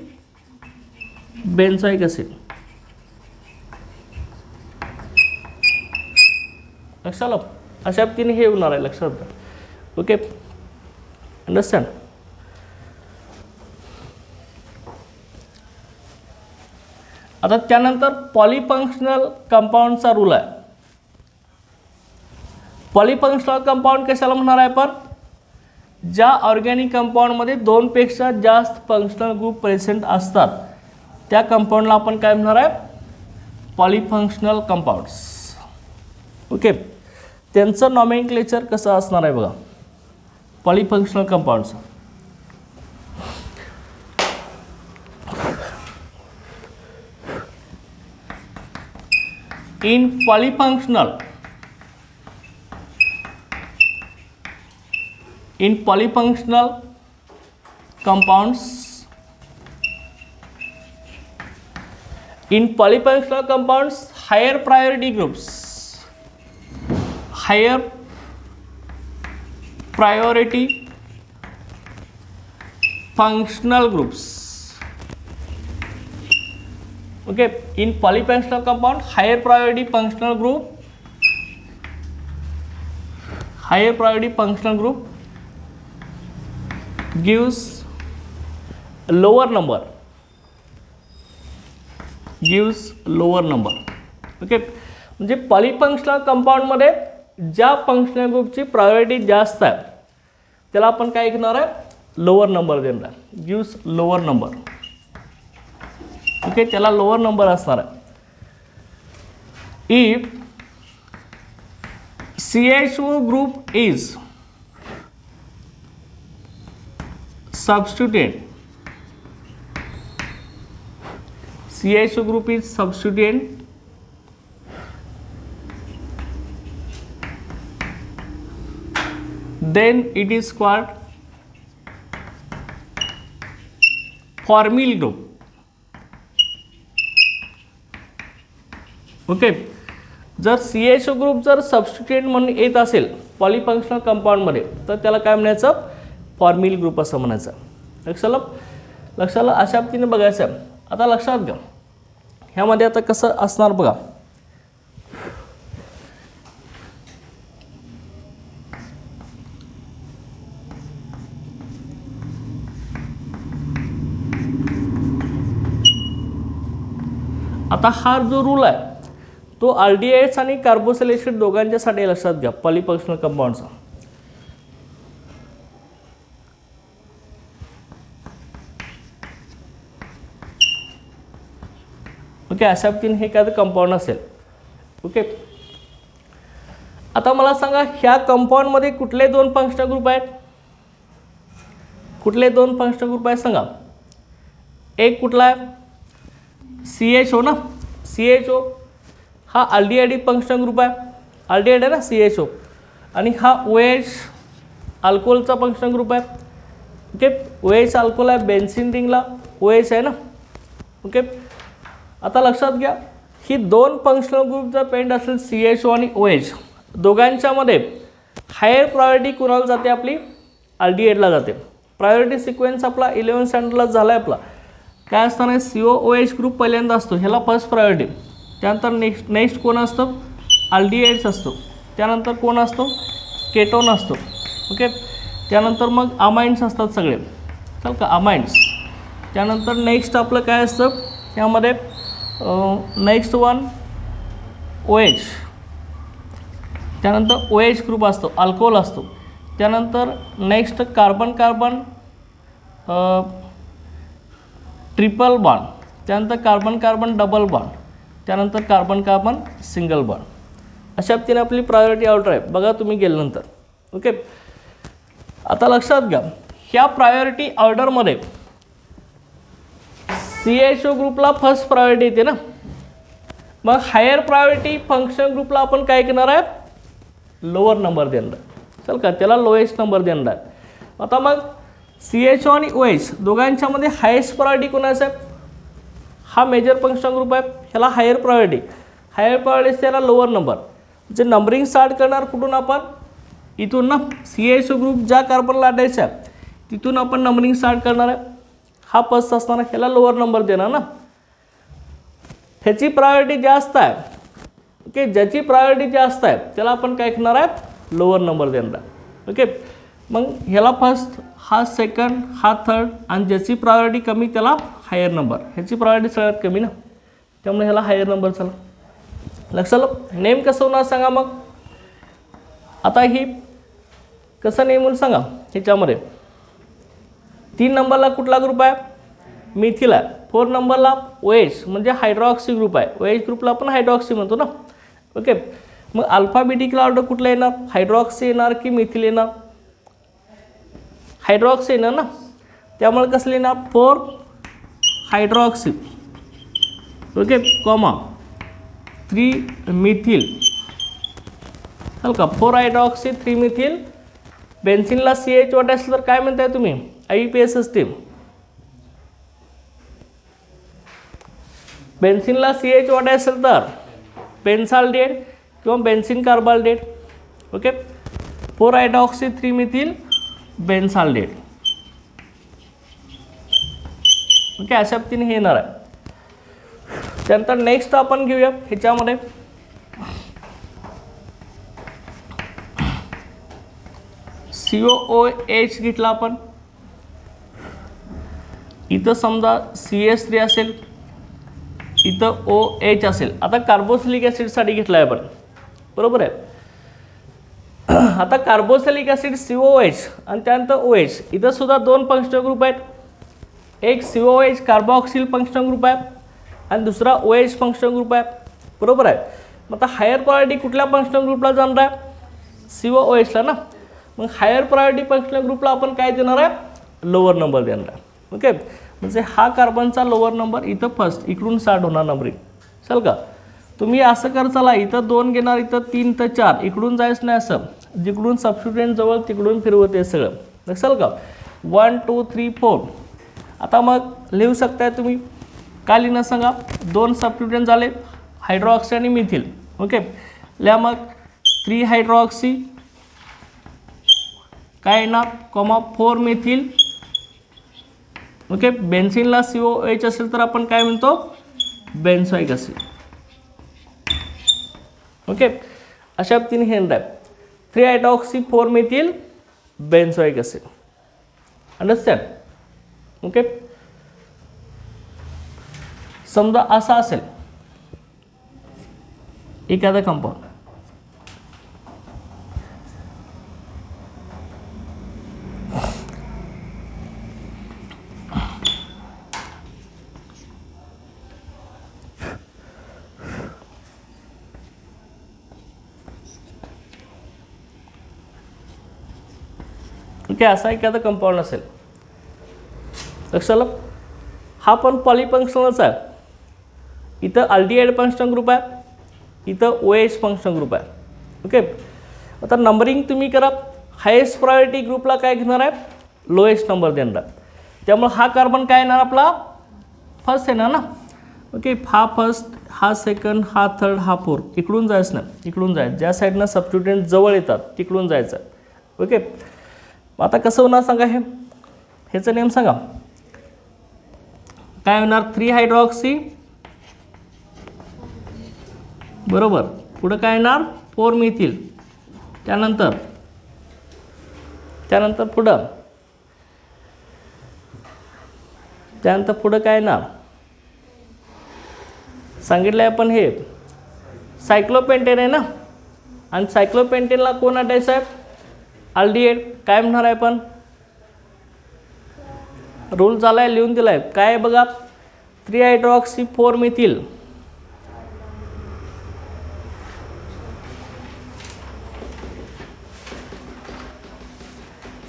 बेन्झोइक ॲसिड. लक्षात आलं. अशा पद्धतीने हे होणार आहे. लक्षात घ्या. Okay, understand. आता त्यानंतर पॉलीफंक्शनल कंपाऊंडचा रूल आहे. पॉलीफंक्शनल कंपाऊंड कशाला म्हणणार आहे आपण ज्या ऑर्गॅनिक कंपाऊंडमध्ये 2 पेक्षा जास्त फंक्शनल ग्रुप प्रेझेंट असतात त्या कंपाऊंडला आपण काय म्हणणार आहे, पॉलीफंक्शनल कंपाऊंड्स. ओके, त्यांचं नॉमेनक्लेचर कसं असणार आहे बघा, polyfunctional compounds. In polyfunctional compounds, higher priority functional groups. Okay, in polyfunctional compound, higher priority functional group gives lower number. Okay, म्हणजे पॉलीफंक्शनल कंपाऊंड मध्ये ज्या फंक्शनल ग्रुपची प्रायोरिटी जास्त आहे त्याला आपण काय घेणार आहे, लोअर नंबर देणार आहे, गिव्स लोअर नंबर. ओके, त्याला लोअर नंबर असणार आहे. If CHO group is substituent, CHO group is substituent, then it is called formyl group. Okay, जर CHO ग्रुप जर सबस्टिट्यूएंट म्हणून येत असेल पॉलीफंक्शनल कंपाऊंडमध्ये तर त्याला काय म्हणायचं, फॉर्मिल ग्रुप असं म्हणायचं. लक्षाला अशा पद्धतीने बघायचं आहे. आता लक्षात घ्या ह्यामध्ये आता कसं असणार बघा. आता हा जो रूल आहे तो अल्डिहाइड्स आणि कार्बोक्सिलिक ऍसिड दोघांच्यासाठी लक्षात घ्या पॉलीफंक्शनल कंपाऊंडचा. ओके, अशा पद्धतीने हे काय कंपाऊंड असेल. ओके, आता मला सांगा ह्या कंपाऊंडमध्ये कुठले 2 फंक्शनल ग्रुप आहेत, कुठले 2 फंक्शनल ग्रुप आहेत सांगा. एक कुठला आहे, CHO ना, CHO हा अल्डिहाइड फंक्शनल ग्रुप आहे, अल्डिहाइड आहे ना CHO, आणि हा OH अल्कोहोलचा फंक्शनल ग्रुप आहे. ओके, OH अल्कोहोल आहे, बेन्झीन रिंगला OH आहे ना. ओके, आता लक्षात घ्या ही 2 फंक्शनल ग्रुप जर पेंड असेल CHO आणि OH दोघांच्यामध्ये हायर प्रायोरिटी कुणाला जाते, आपली अल्डिहाइडला जाते. प्रायोरिटी सिक्वेन्स आपला 11 स्टँडर्डला झाला आहे. आपला काय असताना COOH ग्रुप पहिल्यांदा असतो, ह्याला फर्स्ट प्रायोरिटी. त्यानंतर नेक्स्ट कोण असतं, अल्डिहाइड्स असतो. त्यानंतर कोण असतो, केटोन असतो. ओके, त्यानंतर मग अमाइन्स असतात सगळे, चल का अमाइन्स. त्यानंतर नेक्स्ट आपलं काय असतं यामध्ये, नेक्स्ट वन OH. त्यानंतर OH ग्रुप असतो, अल्कोहोल असतो. त्यानंतर नेक्स्ट कार्बन ट्रिपल बॉन्ड. त्यानंतर कार्बन डबल बॉन्ड. त्यानंतर कार्बन सिंगल बॉन्ड. अशा पद्धतीने आपली प्रायोरिटी ऑर्डर आहे बघा तुम्ही गेल्यानंतर. ओके, आता लक्षात घ्या ह्या प्रायोरिटी ऑर्डरमध्ये CHO ग्रुपला फर्स्ट प्रायोरिटी येते ना. मग हायर प्रायोरिटी फंक्शन ग्रुपला आपण काय करणार आहे, लोअर नंबर देणार. चल का, त्याला लोएस्ट नंबर देणार. आता मग CHO आणि OH दोघांच्यामध्ये हायेस्ट प्रायोरिटी कोणाचा आहे, हा मेजर फंक्शनल ग्रुप आहे, ह्याला हायर प्रायोरिटी. हायर प्रायोरिटी त्याला लोअर नंबर. जे नंबरिंग स्टार्ट करणार कुठून आपण, इथून ना. CHO ग्रुप ज्या कार्बनला अटायचा आहे तिथून आपण नंबरिंग स्टार्ट करणार आहे. हा फर्स्ट असणार, ह्याला लोअर नंबर देणार ना. ह्याची प्रायोरिटी जास्त आहे. ओके, ज्याची प्रायोरिटी जास्त आहे त्याला आपण काय करणार आहे, लोअर नंबर देणार. ओके, मग ह्याला फर्स्ट, हा सेकंड, हा थर्ड, आणि ज्याची प्रायोरिटी कमी त्याला हायर नंबर. ह्याची प्रायोरिटी सगळ्यात कमी ना, त्यामुळे ह्याला हायर नंबर. चला लक्षात नेम कसं होणार सांगा. मग आता ही कसं नेम म्हणून सांगा, ह्याच्यामध्ये 3 नंबरला कुठला ग्रुप आहे? मिथिल आहे. 4 नंबरला OH म्हणजे हायड्रॉक्सी ग्रुप आहे. OH ग्रुपला आपण हायड्रॉक्सी म्हणतो ना. ओके, मग अल्फाबेटिकल ऑर्डर कुठला येणार? हायड्रॉक्सी येणार की मिथिल येणार? हायड्रॉक्सी येणार ना. त्यामुळे कसले येणार? 4 हायड्रॉक्सी, ओके, कॉमा 3 मिथिल. चालेल का? 4 हायड्रॉक्सी 3 मिथिल. बेन्झिनला CH वाटे असेल तर काय म्हणताय तुम्ही? IUPAC system. बेन्झिनला CH वाटे असेल तर बेन्झाल्डेट किंवा benzene carbaldehyde. Okay, 4 hydroxy 3 methyl benzaldehyde. Okay, अशा पद्धतीने हे येणार आहे. त्यानंतर नेक्स्ट आपण घेऊया ह्याच्यामध्ये COOH घेतला आपण. इथं समजा CH3 असेल, इथं OH असेल. आता कार्बोसिलिक ॲसिडसाठी घेतला आहे आपण, बरोबर आहे. आता कार्बोसिलिक ॲसिड COOH आणि त्यानंतर OH. इथं सुद्धा 2 फंक्शनल ग्रुप आहेत. एक COOH कार्बोक्सिल फंक्शनल ग्रुप आहे आणि दुसरा OH फंक्शनल ग्रुप आहे, बरोबर आहे. मग आता हायर प्रायोरिटी कुठल्या फंक्शनल ग्रुपला जाणार आहे? COOHला ना. मग हायर प्रायोरिटी फंक्शनल ग्रुपला आपण काय देणार आहे? लोअर नंबर देणार आहे. ओके, म्हणजे हा कार्बनचा लोअर नंबर इथं फर्स्ट, इकडून स्टार्ट होणार नंबरिंग. चल का? तुम्ही असं कर, चला इथं 2 घेणार, इथं 3 तर 4, इकडून जायचं नाही. असं जिकडून सबस्टिट्यूएंट जवळ तिकडून फिरवते सगळं. लक्षाल का? 1 2 3 4. आता मग लिहू शकताय तुम्ही. काय लिहिणं सांगा? 2 सबस्टिट्यूएंट झाले, हायड्रॉक्सी आणि मिथिल. ओके, लिहा मग 3 हायड्रॉक्सी काय येणार? Comma 4 methyl. ओके, बेन्झिनला COH असेल तर आपण काय म्हणतो? बेन्झोइक ॲसिड. ओके, अशा पद्धतीने हे आहे 3 hydroxy 4 methyl benzoic acid. Understand? Okay, समजा असा असेल एखादा कंपाऊंड, ओके, असा एखादा कंपाऊंड असेल. लक्षात आलं? हा पण पॉलीफंक्शनलच आहे. इथं अल्डिहाइड फंक्शनल ग्रुप आहे, इथं OH फंक्शनल ग्रुप आहे. ओके, आता नंबरिंग तुम्ही करा. हायेस्ट प्रायोरिटी ग्रुपला काय घेणार आहे? लोएस्ट नंबर देणार आहे. त्यामुळे हा कार्बन काय येणार? आपला फर्स्ट येणार ना. ओके, हा फर्स्ट, हा सेकंड, हा थर्ड, हा फोर्थ. इकडून जायचं नाही, इकडून जायचं. ज्या साईडनं सबस्टिट्यूएंट जवळ येतात तिकडून जायचं. ओके, आता कसं होणार सांगा? हे ह्याचं नेम सांगा. काय होणार? 3 हायड्रॉक्सी, बरोबर. पुढं काय येणार? 4 मिथिल. त्यानंतर पुढं काय येणार? सांगितलं आपण हे सायक्लोपेंटेन आहे ना. आणि सायक्लोपेंटेनला कोण अटॅच आहे? अल्डिहाइड. काय म्हणणार आहे आपण? रूल झालाय, लिहून दिलाय. काय बघा? 3 hydroxy 4 methyl.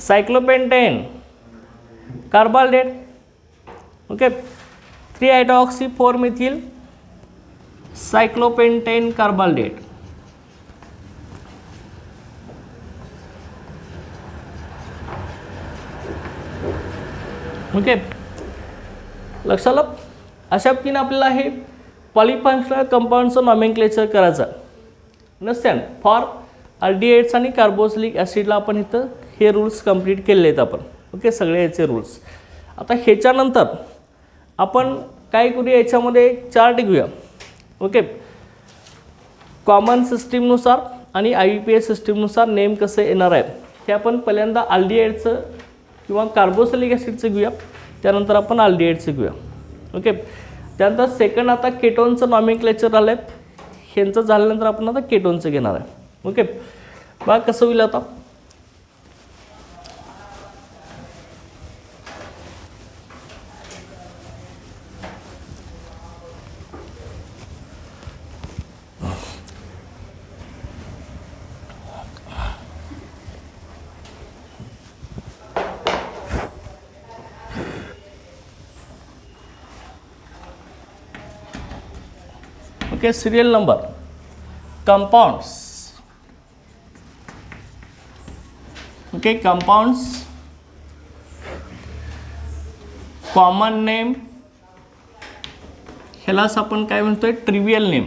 Cyclopentane carbaldehyde. Okay, 3 hydroxy 4 methyl cyclopentane carbaldehyde. Okay, लक्षात आलं? अशा पद्धतीने आपल्याला हे पॉलीफंक्शनल कंपाऊंडचं नॉमेनक्लेचर करायचं. अंडरस्टँड? फॉर अल्डिहाइड्स आणि कार्बोसिलिक ॲसिडला आपण इथं हे रूल्स कंप्लीट केलेले आहेत आपण. ओके, सगळे याचे रूल्स. आता ह्याच्यानंतर आपण काय करूया? याच्यामध्ये चार्ट घेऊया. ओके, कॉमन सिस्टीमनुसार आणि IUPAC सिस्टीमनुसार नेम कसं येणार आहे हे आपण पहिल्यांदा अल्डिहाइडचं किंवा कार्बोसिलिक ॲसिडचं घेऊया. त्यानंतर आपण अल्डिहाइडचं घेऊया. ओके, त्यानंतर सेकंड आता केटोनचं नॉमेनक्लेचर आलं आहे. ह्यांचं झाल्यानंतर आपण आता केटोनचं घेणार आहे. ओके, बघा कसं होईल आता. Okay, serial number, compounds, okay, compounds, common name, ह्यालाच आपण काय म्हणतोय, ट्रिवियल नेम.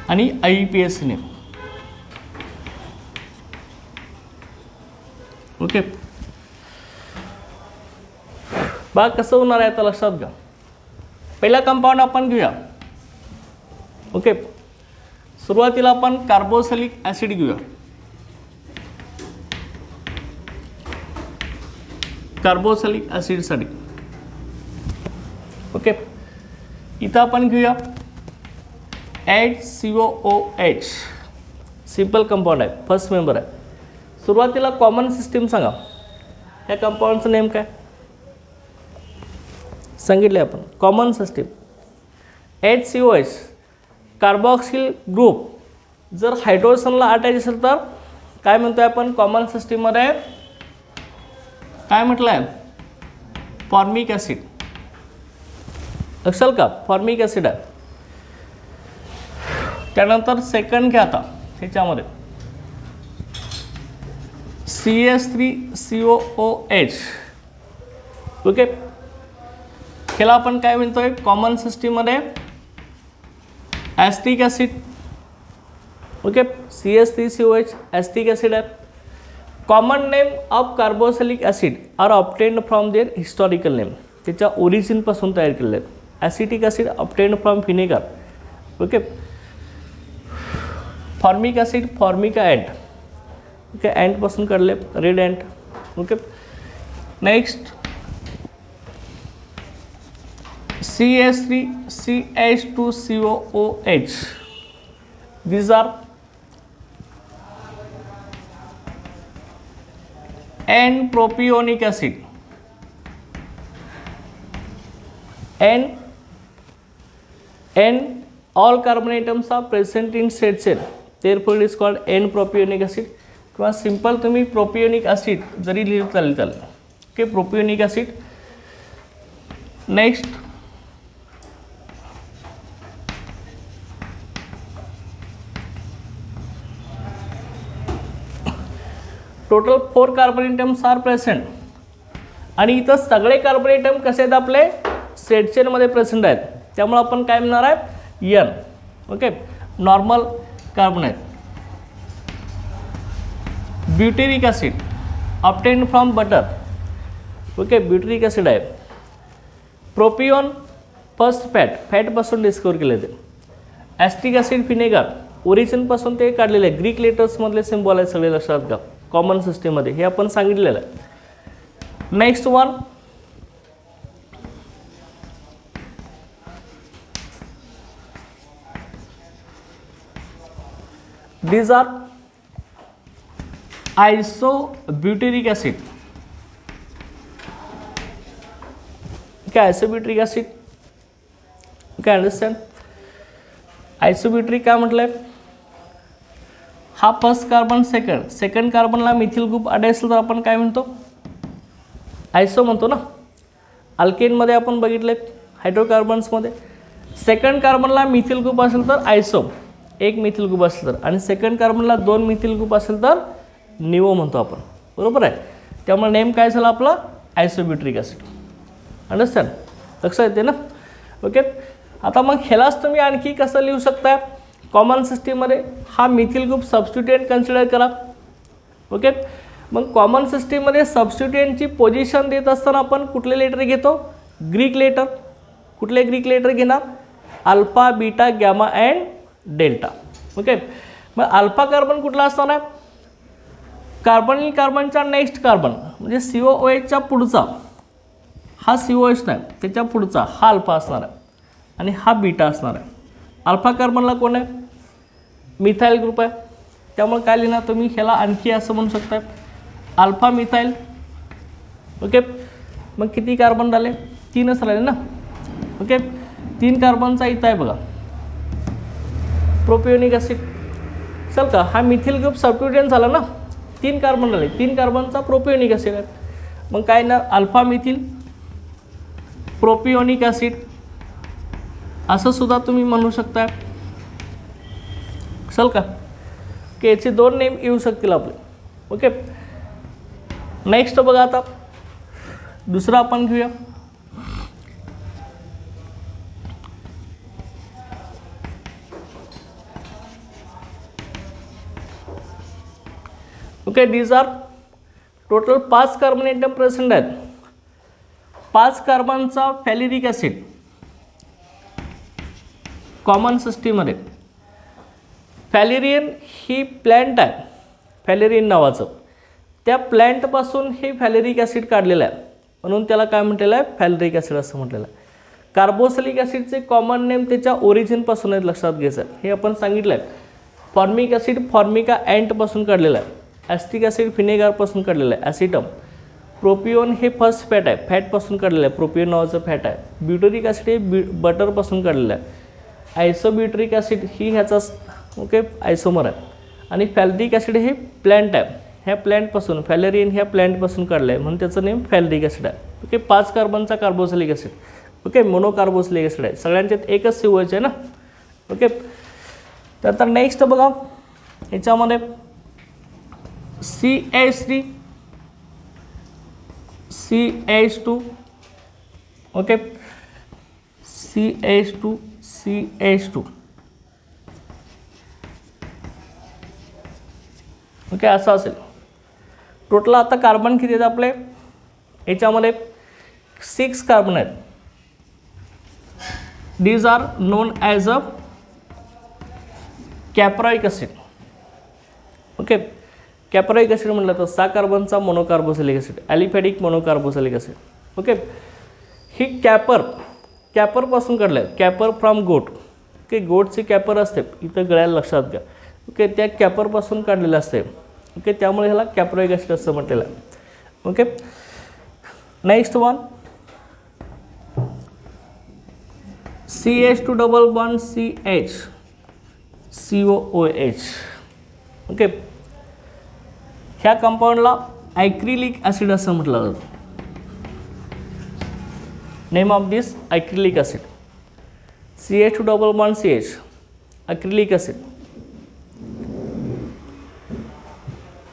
आणि IUPAC नेम. ओके, बघा कसं होणार आहे आता लक्षात घ्या. पहिला कंपाऊंड आपण घेऊया. ओके, सुरुवातीला आपण कार्बोक्सिलिक ॲसिड घेऊया. कार्बोक्सिलिक ॲसिडसाठी ओके, इथं आपण घेऊया HCOOH, सिंपल कंपाऊंड आहे, फर्स्ट मेंबर आहे. सुरुवातीला कॉमन सिस्टीम सांगा, या कंपाऊंडचं नेम काय सांगितले आपण, कॉमन सिस्टीम. HCOH कार्बॉक्सिल ग्रुप जर हायड्रोजनला अटॅच असेल तर काय म्हणतोय आपण कॉमन सिस्टीममध्ये, काय म्हटलं आहे, फॉर्मिक ॲसिड. लक्षाल का, फॉर्मिक ॲसिड आहे. त्यानंतर सेकंड घ्या आता, ह्याच्यामध्ये CH3COOH. ओके, ह्याला आपण काय म्हणतोय कॉमन सिस्टीममध्ये acetic acid. Okay, CH3COH acetic acid आहे. Common name of carboxylic acid are obtained from their historical name, त्याच्या ओरिजिनपासून तयार केलेले आहेत. Acetic acid obtained from vinegar. Okay, formic acid formica ant. Okay, अँटपासून काढले, red ant. Okay, next CH3CH2COOH. These are N-propionic acid. All carbon atoms are present in state cell. Therefore, it is called N-propionic acid. किंवा simple तुम्ही propionic acid जरी लिहिलं चालेल. Okay, propionic acid. Next total 4 carbon atoms are present. आणि इथं सगळे carbon item कसे आहेत आपले स्टेट चेनमध्ये प्रेझेंट आहेत, त्यामुळे आपण काय म्हणणार आहे N. ओके, नॉर्मल कार्बन आहेत. ब्युटेरिक acid obtained from butter. Okay, ब्युटेरिक acid आहे. प्रोपिओन फर्स्ट फॅटपासून डिस्कवर केले ते. ॲस्टिक ॲसिड व्हिनेगर ओरिजिनपासून ते काढलेले आहे. ग्रीक लेटर्समधले सिम्बॉल आहेत सगळे, लक्षात घ्या. कॉमन सिस्टीममध्ये हे आपण सांगितलेलं आहे. Next one these are isobutyric acid. Okay, isobutyric acid. Okay, understand? Isobutyric काय म्हटलंय, हा फर्स्ट कार्बन सेकंड कार्बनला मिथिल ग्रुप अटॅच असेल तर आपण काय म्हणतो आयसो म्हणतो ना. अल्केनमध्ये आपण बघितले हायड्रोकार्बन्समध्ये सेकंड कार्बनला मिथिल ग्रुप असेल तर आयसो, एक मिथिल ग्रुप असेल तर, आणि सेकंड कार्बनला 2 मिथिल ग्रुप असेल तर निओ म्हणतो आपण. बरोबर आहे, त्यामुळे नेम काय झाला आपला आयसोब्युट्रिक ॲसिड. अंडरस्टँड, लक्षात येते ना. ओके, आता मग ह्यालाच तुम्ही आणखी कसं लिहू शकता कॉमन सिस्टीममध्ये, हा मिथिल ग्रुप सबस्टिट्यूएंट कन्सिडर करा. ओके, मग कॉमन सिस्टीममध्ये सबस्टिट्यूएंटची पोझिशन देत असताना आपण कुठले लेटर घेतो, ग्रीक लेटर. कुठले ग्रीक लेटर घेणार, alpha beta gamma and delta. Okay, मग अल्फा कार्बन कुठला असणार आहे, कार्बनिल कार्बनचा नेक्स्ट कार्बन म्हणजे COOHच्या पुढचा, हा COH नाही त्याच्या पुढचा हा अल्फा असणार आहे आणि हा बीटा असणार आहे. अल्फा कार्बनला कोण आहे, मिथाइल ग्रुप आहे. त्यामुळे काय लिहिणार तुम्ही ह्याला आणखी असं म्हणू शकता अल्फा मिथाइल. ओके, मग किती कार्बन झाले, 3च राहिले ना. ओके, 3 कार्बनचा इथं आहे बघा प्रोपियोनिक ॲसिड. चल का, हा मिथिल ग्रुप सबस्टिट्यूएंट झाला ना, 3 कार्बन झाले, 3 कार्बनचा प्रोपियोनिक ॲसिड आहे. मग काय ना अल्फा मिथिल प्रोपिओनिक ॲसिड असं सुद्धा तुम्ही म्हणू शकता. चल का की याचे 2 नेम येऊ शकतील आपले. ओके, नेक्स्ट बघा आता दुसरा आपण घेऊया. Okay, these are total 5 carbon atom present आहेत. 5 कार्बनचा फॅलिरिक ॲसिड कॉमन सिस्टीममध्ये. फॅलेरियन ही प्लॅन्ट आहे, फॅलेरियन नावाचं. त्या प्लॅन्टपासून हे फॅलेरिक ॲसिड काढलेलं आहे, म्हणून त्याला काय म्हटलेलं आहे, फॅलेरिक ॲसिड असं म्हटलेलं आहे. कार्बोक्सिलिक ॲसिडचे कॉमन नेम त्याच्या ओरिजिनपासून आहेत, लक्षात घ्यायचं. हे आपण सांगितलं आहे. फॉर्मिक ॲसिड फॉर्मिका अँटपासून काढलेलं आहे. ॲस्टिक ॲसिड व्हिनेगारपासून काढलेलं आहे, ॲसिटम. प्रोपिओन हे फर्स्ट फॅट आहे, फॅटपासून काढलेलं आहे, प्रोपिओन नावाचं फॅट आहे. ब्युटेरिक ॲसिड हे बटरपासून काढलेलं आहे. आयसोब्युटेरिक ॲसिड ही ह्याचा ओके आयसोमर आहे. आणि फॅलेरिक ॲसिड हे प्लॅन्ट आहे, ह्या प्लॅन्टपासून, फॅलेरियन ह्या प्लॅन्टपासून काढलं आहे, म्हणून त्याचं नेम फॅलेरिक ॲसिड आहे. ओके, 5 कार्बनचा carboxylic acid. Okay, monocarboxylic acid आहे. सगळ्यांच्यात एकच COH आहे ना. ओके, तर नेक्स्ट बघा याच्यामध्ये CH3 CH2. Okay, CH2 CH2. Okay, असं असेल. टोटल आता कार्बन किती आहेत आपले याच्यामध्ये? 6 कार्बन आहेत. These are known as a capric acid. Okay, capric acid म्हटलं तर 6 कार्बनचा monocarboxylic acid, aliphatic monocarboxylic acid. Okay, ही कॅपरपासून काढलं आहे, कॅपर फ्रॉम गोट. ओके, गोटचे कॅपर असते इथं गळ्याला, लक्षात घ्या. ओके, त्या कॅपरपासून काढलेलं असते. ओके, त्यामुळे ह्याला कॅप्राइक ॲसिड असं म्हटलेलं आहे. Okay, next one CH2 double bond CH COOH. Okay, ह्या कंपाऊंडला ॲक्रिलिक ॲसिड असं म्हटलं जातं. Name of this acrylic acid. CH2 double bond CH acrylic acid.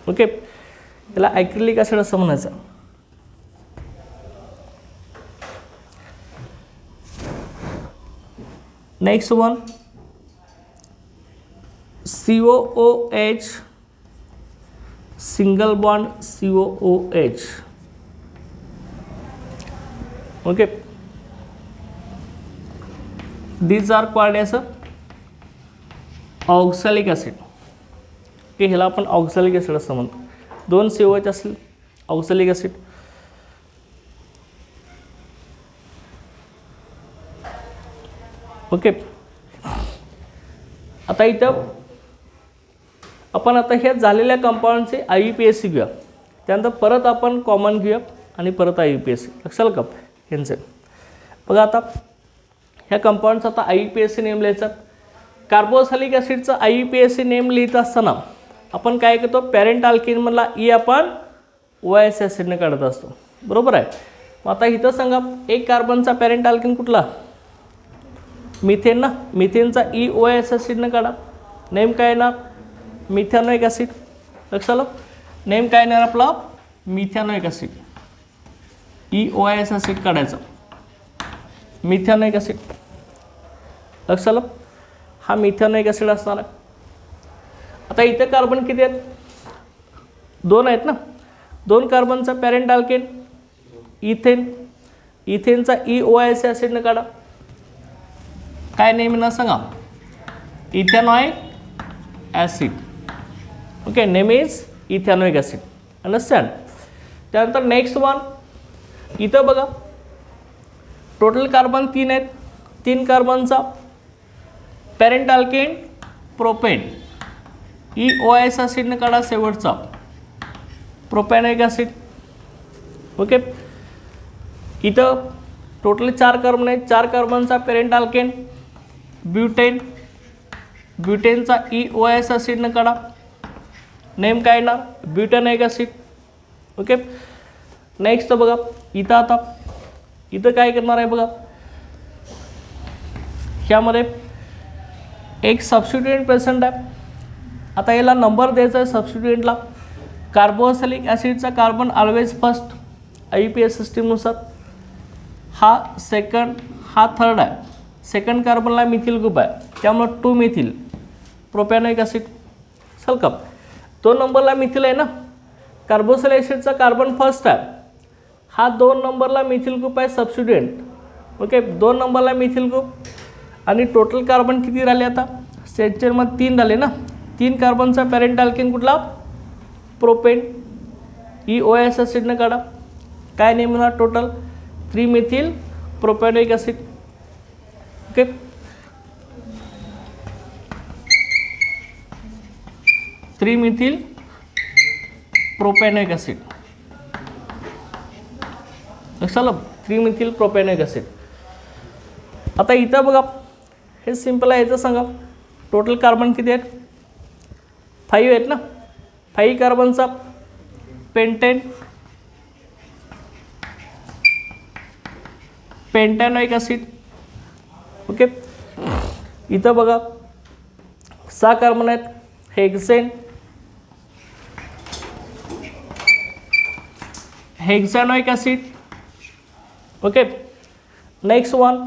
Okay, त्याला ॲक्रिलिक ॲसिड असं म्हणायचं. Next one COOH single bond COOH. Okay, these are called as oxalic acid. Okay, ह्याला आपण oxalic acid असं म्हणतो. 2 COH असेल, oxalic acid. Okay, आता इथं आपण आता ह्या झालेल्या कंपाऊंडचे IUPAC घेऊया, त्यानंतर परत आपण कॉमन घेऊया आणि परत IUPAC. लक्षात का ह्यांचे? बघा आता ह्या कंपाऊंडचा आता IUPAC नेम लिहायचा. कार्बोक्सिलिक ॲसिडचा IUPAC नेम लिहित असताना आपण काय करतो, पॅरेंट अल्केनमधला ई आपण OH ॲसिडने काढत असतो, बरोबर आहे. मग आता इथं सांगा 1 कार्बनचा पॅरेंट अल्केन कुठला? मिथेन ना. मिथेनचा OH ॲसिडने काढा. नेम काय येणार? मिथॅनोइक ॲसिड. लक्षात आलं? नेम काय येणार आपला? मिथॅनोइक ॲसिड. OH ॲसिड काढायचं, मिथॅनोइक ॲसिड. लक्षात आलं? हा मिथॅनोइक ॲसिड असणार आहे. आता इथे कार्बन किती आहेत? 2 आहेत ना. 2 कार्बनचा पॅरेंट अल्केन इथेन. इथेनचा OH ॲसिडने काढा. काय नेम ना सांगा? Ethanoic acid. Okay, name is ethanoic acid. Understand? त्यानंतर नेक्स्ट वन इथं बघा टोटल कार्बन 3 आहेत. 3 कार्बनचा पॅरेंट अल्केन प्रोपेन OH ॲसिडने काढा शेवटचा प्रोपॅनोइक ॲसिड. ओके, इथं टोटल 4 कार्बन आहेत. 4 कार्बनचा पॅरेंट अल्केन ब्युटेन. ब्युटेनचा OH ॲसिडने काढा. नेम काय ना? ब्युटेनोइक ॲसिड. ओके, नेक्स्ट बघा इथं आता इथं काय करणार आहे बघा, ह्यामध्ये एक सबस्टिट्यूएंट प्रेझेंट आहे. आता याला नंबर द्यायचा आहे सबस्टिट्यूएंटला. कार्बोक्सिलिक ॲसिडचा कार्बन ऑलवेज फर्स्ट IUPAC सिस्टीमनुसार, हा सेकंड, हा थर्ड आहे. सेकंड कार्बनला मिथिल ग्रुप आहे, त्यामुळं 2 मिथिल प्रोपॅनोइक ॲसिड. सलकप 2 नंबरला मिथिल आहे ना, कार्बोक्सिलिक ॲसिडचा कार्बन फर्स्ट आहे, हा 2 नंबरला मिथिल ग्रुप आहे सबस्टिट्यूएंट. ओके, 2 नंबरला मिथिल ग्रुप आणि टोटल कार्बन किती राहिले आता सेटचेरमध्ये 3 झाले ना. 3 कार्बनचा पॅरेंट अल्केन कुठला, प्रोपेन. EOS ॲसिडनं काढा, काय नेम होणार total 3 methyl propanoic acid. Okay, three methyl propanoic acid. लक्षात आलं, 3 मिथिल प्रोपॅनोइक ॲसिड. आता इथं बघा, हे सिम्पल आहे. याचं सांगा टोटल कार्बन किती आहेत, 5 आहेत ना. 5 कार्बनचा पेंटेन, पेंटॅनोइक ॲसिड. ओके, इथं बघा 6 कार्बन आहेत, hexane, hexanoic acid. Okay, next one,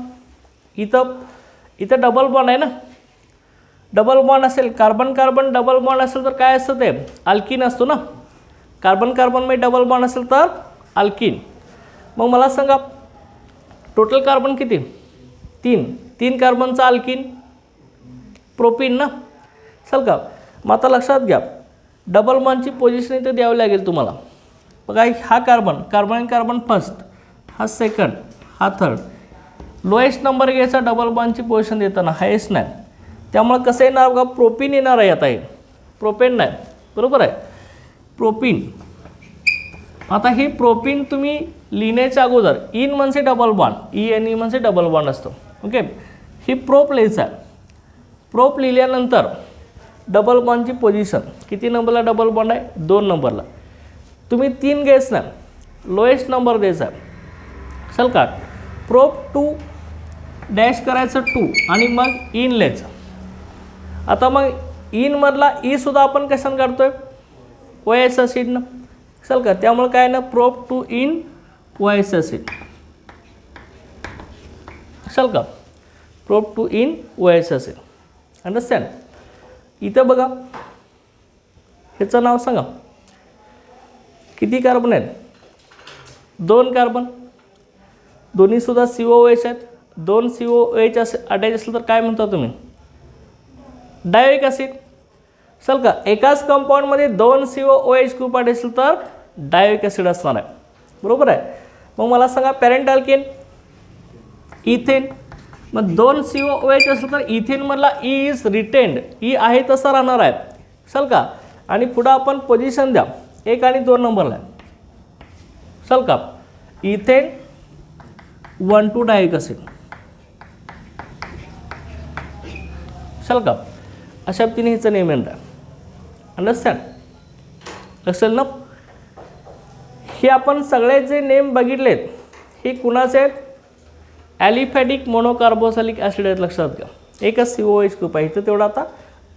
इथं डबल बॉन्ड आहे ना. डबल बॉन्ड असेल, कार्बन कार्बन डबल बॉन्ड असेल तर काय असतं ते अल्किन असतो ना. कार्बन कार्बनमध्ये डबल बॉन्ड असेल तर अल्किन. मग मला सांगा टोटल कार्बन किती, 3 कार्बनचा अल्किन प्रोपिन ना. चल का, मग आता लक्षात घ्या डबल बॉन्डची पोझिशन इथं द्यावी लागेल तुम्हाला. बघा, हा कार्बन कार्बन कार्बन फर्स्ट, हा सेकंड, हा थर्ड. लोएस्ट नंबर घ्यायचा डबल बॉन्डची पोझिशन देताना, हायेस्ट नाही. त्यामुळे कसं येणार बघा, प्रोपिन येणार आहे. आता हे प्रोपेन नाही, बरोबर आहे, प्रोपिन. आता हे प्रोपिन तुम्ही लिहिण्याच्या अगोदर इन म्हणजे डबल बॉन्ड, ENE म्हणजे डबल बॉन्ड असतो. ओके, ही प्रोप लिहायचं आहे. प्रोप लिहिल्यानंतर डबल बॉन्डची पोझिशन किती नंबरला डबल बॉन्ड आहे, 2 नंबरला. तुम्ही 3 घ्यायच ना, लोएस्ट नंबर द्यायचा. चल का, प्रोप 2 डॅश करायचं 2 आणि मग इन लिहायचं. आता मग इनमधला सुद्धा आपण कशानं काढतोय, OS ॲसिडनं. चल का, त्यामुळे काय ना, प्रोप 2 इन OS ॲसिड. चल का, prop 2 in OS acid. Understand. इथं बघा, ह्याचं नाव सांगा, किती कार्बन आहेत, 2 कार्बन, दोन्हीसुद्धा COOH आहेत. 2 COOH अटॅच असेल तर काय म्हणता तुम्ही, डायोइक ॲसिड. चल का, एकाच कंपाऊंडमध्ये 2 COOH ग्रुप अटॅच असेल तर डायोइक ॲसिड असणार आहे, बरोबर आहे. मग मला सांगा पॅरेंट अल्केन इथेन. मग 2 COOH असेल तर इथेनमधला इज रिटेन्ड, आहे तसा राहणार आहे. चल का, आणि पुढं आपण पोझिशन द्या 1 आणि 2 नंबरला. चल का, इथेन 1,2 डायोइक ॲसिड. चल का, अशा पद्धतीने ह्याचं नेम येणार. अंडरस्टँड, लक्षात ना. हे आपण सगळे जे नेम बघितलेत हे कुणाचे आहेत, ॲलिफॅटिक मोनोकार्बोक्सिलिक ॲसिड आहेत. लक्षात घ्या, एकच COOH ग्रुप आहे इथं, तेवढा आता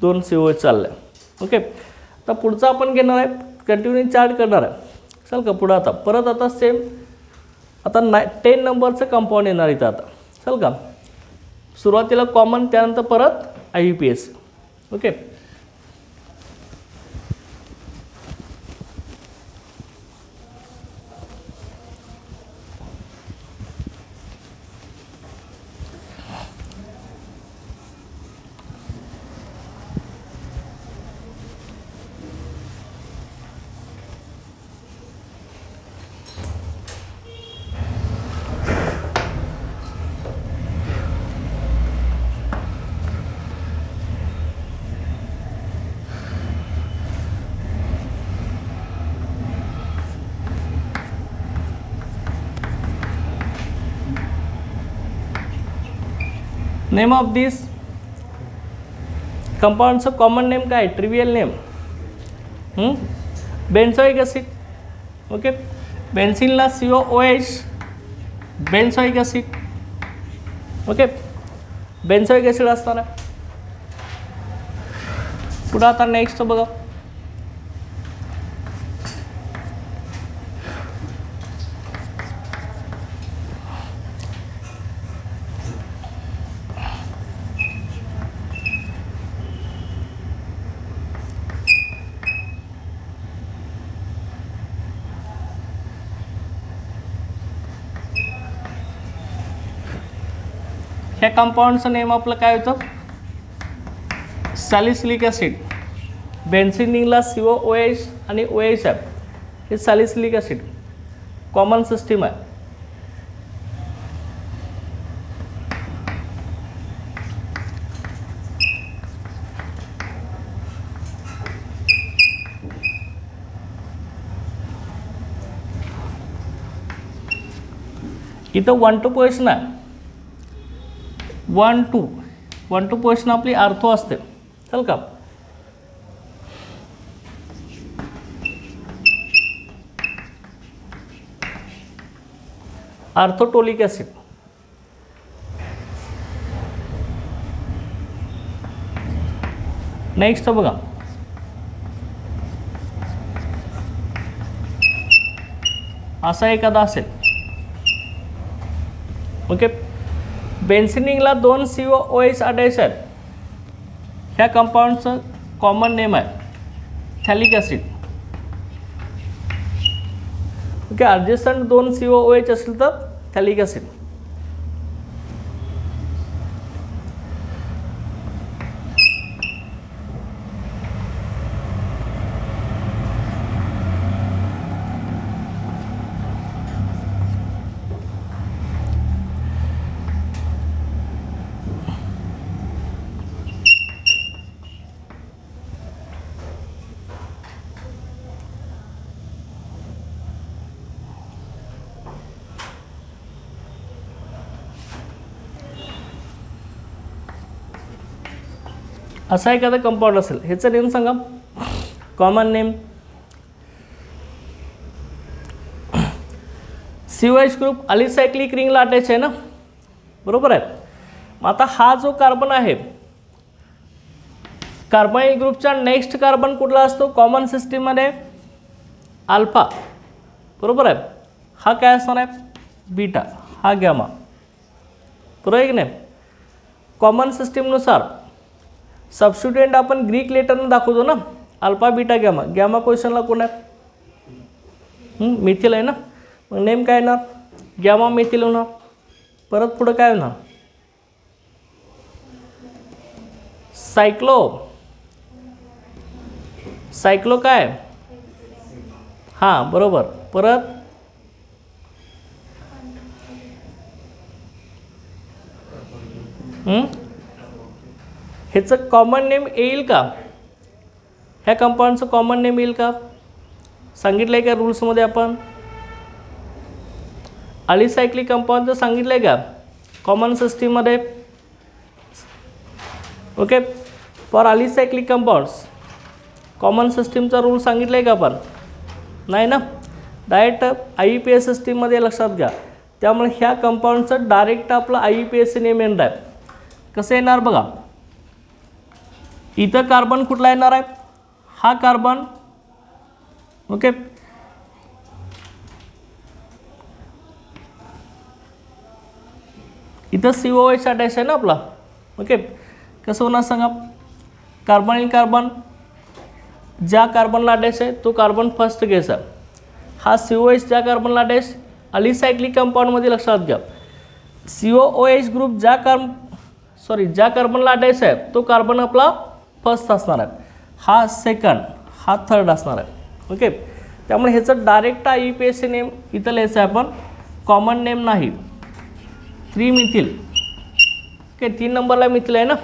2 COOH चाललं आहे. ओके, आता पुढचा आपण घेणार आहे, कंटिन्यू चार्ट करणार आहे. चल का, पुढं आता परत आता सेम, आता 10 नंबरचं कंपाऊंड येणार इथं आता. चल का, सुरुवातीला कॉमन, त्यानंतर परत IUPAC. Okay, name of this कंपाऊंडचं कॉमन नेम काय, trivial name, benzoic acid. Okay, बेन्झिनला COOH, benzoic acid. Okay, benzoic acid असणार आहे. पुढं आता नेक्स्ट बघा, ह्या कंपाऊंडचं नेम आपलं काय होतं, सॅलिसिलिक ॲसिड. बेन्झीन रिंगला COOH आणि OH आहे, हे सॅलिसिलिक ॲसिड कॉमन सिस्टीम आहे. इथं 1 to पोझिशन आहे. 1 to पोझिशन आपली आर्थो असते, चल का. आर्थोटोलिक ॲसिड. नेक्स्ट बघा, असा एखादा असेल. ओके, बेन्झीन रिंगला 2 COOH अटॅच आहेत. ह्या कंपाऊंडचं कॉमन नेम आहे थॅलिक ॲसिड. ओके, ॲडजस्टंट 2 COOH असेल तर थॅलिक ॲसिड. असा एखादा कंपाऊंड असेल, ह्याचं नेम सांगा, common name. COH group alicyclic रिंगला अटॅच आहे ना, बरोबर आहे. मग आता हा जो कार्बन आहे, कार्बोनिल ग्रुपचा नेक्स्ट कार्बन कुठला असतो कॉमन सिस्टीममध्ये, अल्फा, बरोबर आहे. हा काय असणार आहे, बीटा, हा गॅमा, बरोबर आहे की नाही. कॉमन सिस्टीमनुसार सबस्टिट्यूएंट आपण ग्रीक लेटरनं दाखवतो ना, अल्फा बीटा गॅमा. गॅमा पोझिशनला कोण आहे, मिथिल आहे ना. मग नेम काय येणार, गॅमा मिथिल होणार. परत पुढं काय होणार, सायक्लो. सायक्लो काय, हां बरोबर. परत ह्याचं कॉमन नेम येईल का, ह्या कंपाऊंडचं कॉमन नेम येईल का, सांगितलं आहे का रूल्समध्ये आपण. अलिसायक्लिक कंपाऊंडचं सांगितलं आहे का कॉमन सिस्टीममध्ये. ओके, फॉर अलिसायक्लिक कंपाऊंड्स कॉमन सिस्टीमचा रूल सांगितलं आहे का आपण, नाही ना. डायरेक्ट IUPAC सिस्टीममध्ये लक्षात घ्या. त्यामुळे ह्या कंपाऊंडचं डायरेक्ट आपलं IUPAC नेम येणार आहे. कसं येणार बघा, इथं कार्बन कुठला येणार आहे, हा कार्बन. ओके, इथं COH अटॅच आहे ना आपला. ओके, कसं होणार सांगा, कार्बोनिल कार्बन ज्या कार्बनला अटॅच आहे तो कार्बन फर्स्ट घ्यायचा. हा COH ज्या कार्बनला अटॅच, अलिसायक्लिक कंपाऊंडमध्ये लक्षात घ्या, COOH ग्रुप ज्या कार्बनला अटॅच आहे तो कार्बन आपला फर्स्ट असणार आहे, हा सेकंड, हा थर्ड असणार आहे. ओके, त्यामुळे ह्याचं डायरेक्ट IUPAC नेम इथं लिहायचं आहे आपण, कॉमन नेम नाही. 3 मिथिल. ओके, 3 नंबरला मिथिल आहे ना,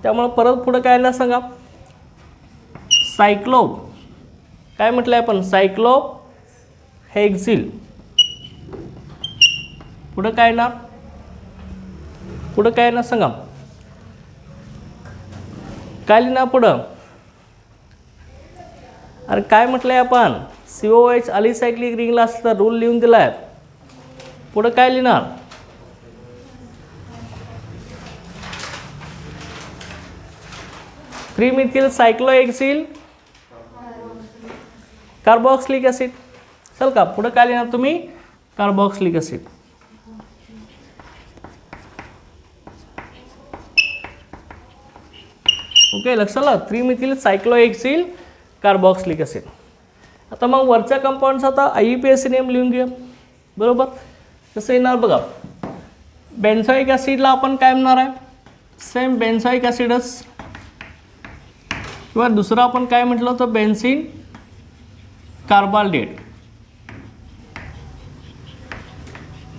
त्यामुळे परत पुढं काय ना सांगा, सायक्लो. काय म्हटलं आहे आपण, सायक्लो हेक्झिल. पुढं काय ना, पुढं काय ना सांगा, काय लिहिणार पुढं. अरे काय म्हटलंय आपण, COH अलिसायक्लिक रिंगला असतं, रूल लिहून दिला आहे. पुढे काय लिहिणार, त्रिमिथिल सायक्लोहेक्सिल कार्बोक्सिलिक ॲसिड. चल का पुढे काय लिहिणार तुम्ही, कार्बोक्सिलिक ॲसिड. ओके, लक्षात आलं, त्रिमिथिल सायक्लोहेक्सिल कार्बोक्सिलिक ॲसिड. आता मग वरच्या कंपाऊंडचा आता IUPAC नेम लिहून घेऊया. बरोबर, कसं येणार बघा, बेन्झोइक ॲसिडला आपण काय म्हणणार आहे, सेम बेन्झोइक ॲसिडच, किंवा दुसरं आपण काय म्हटलं तर बेन्झीन कार्बाल्डेट.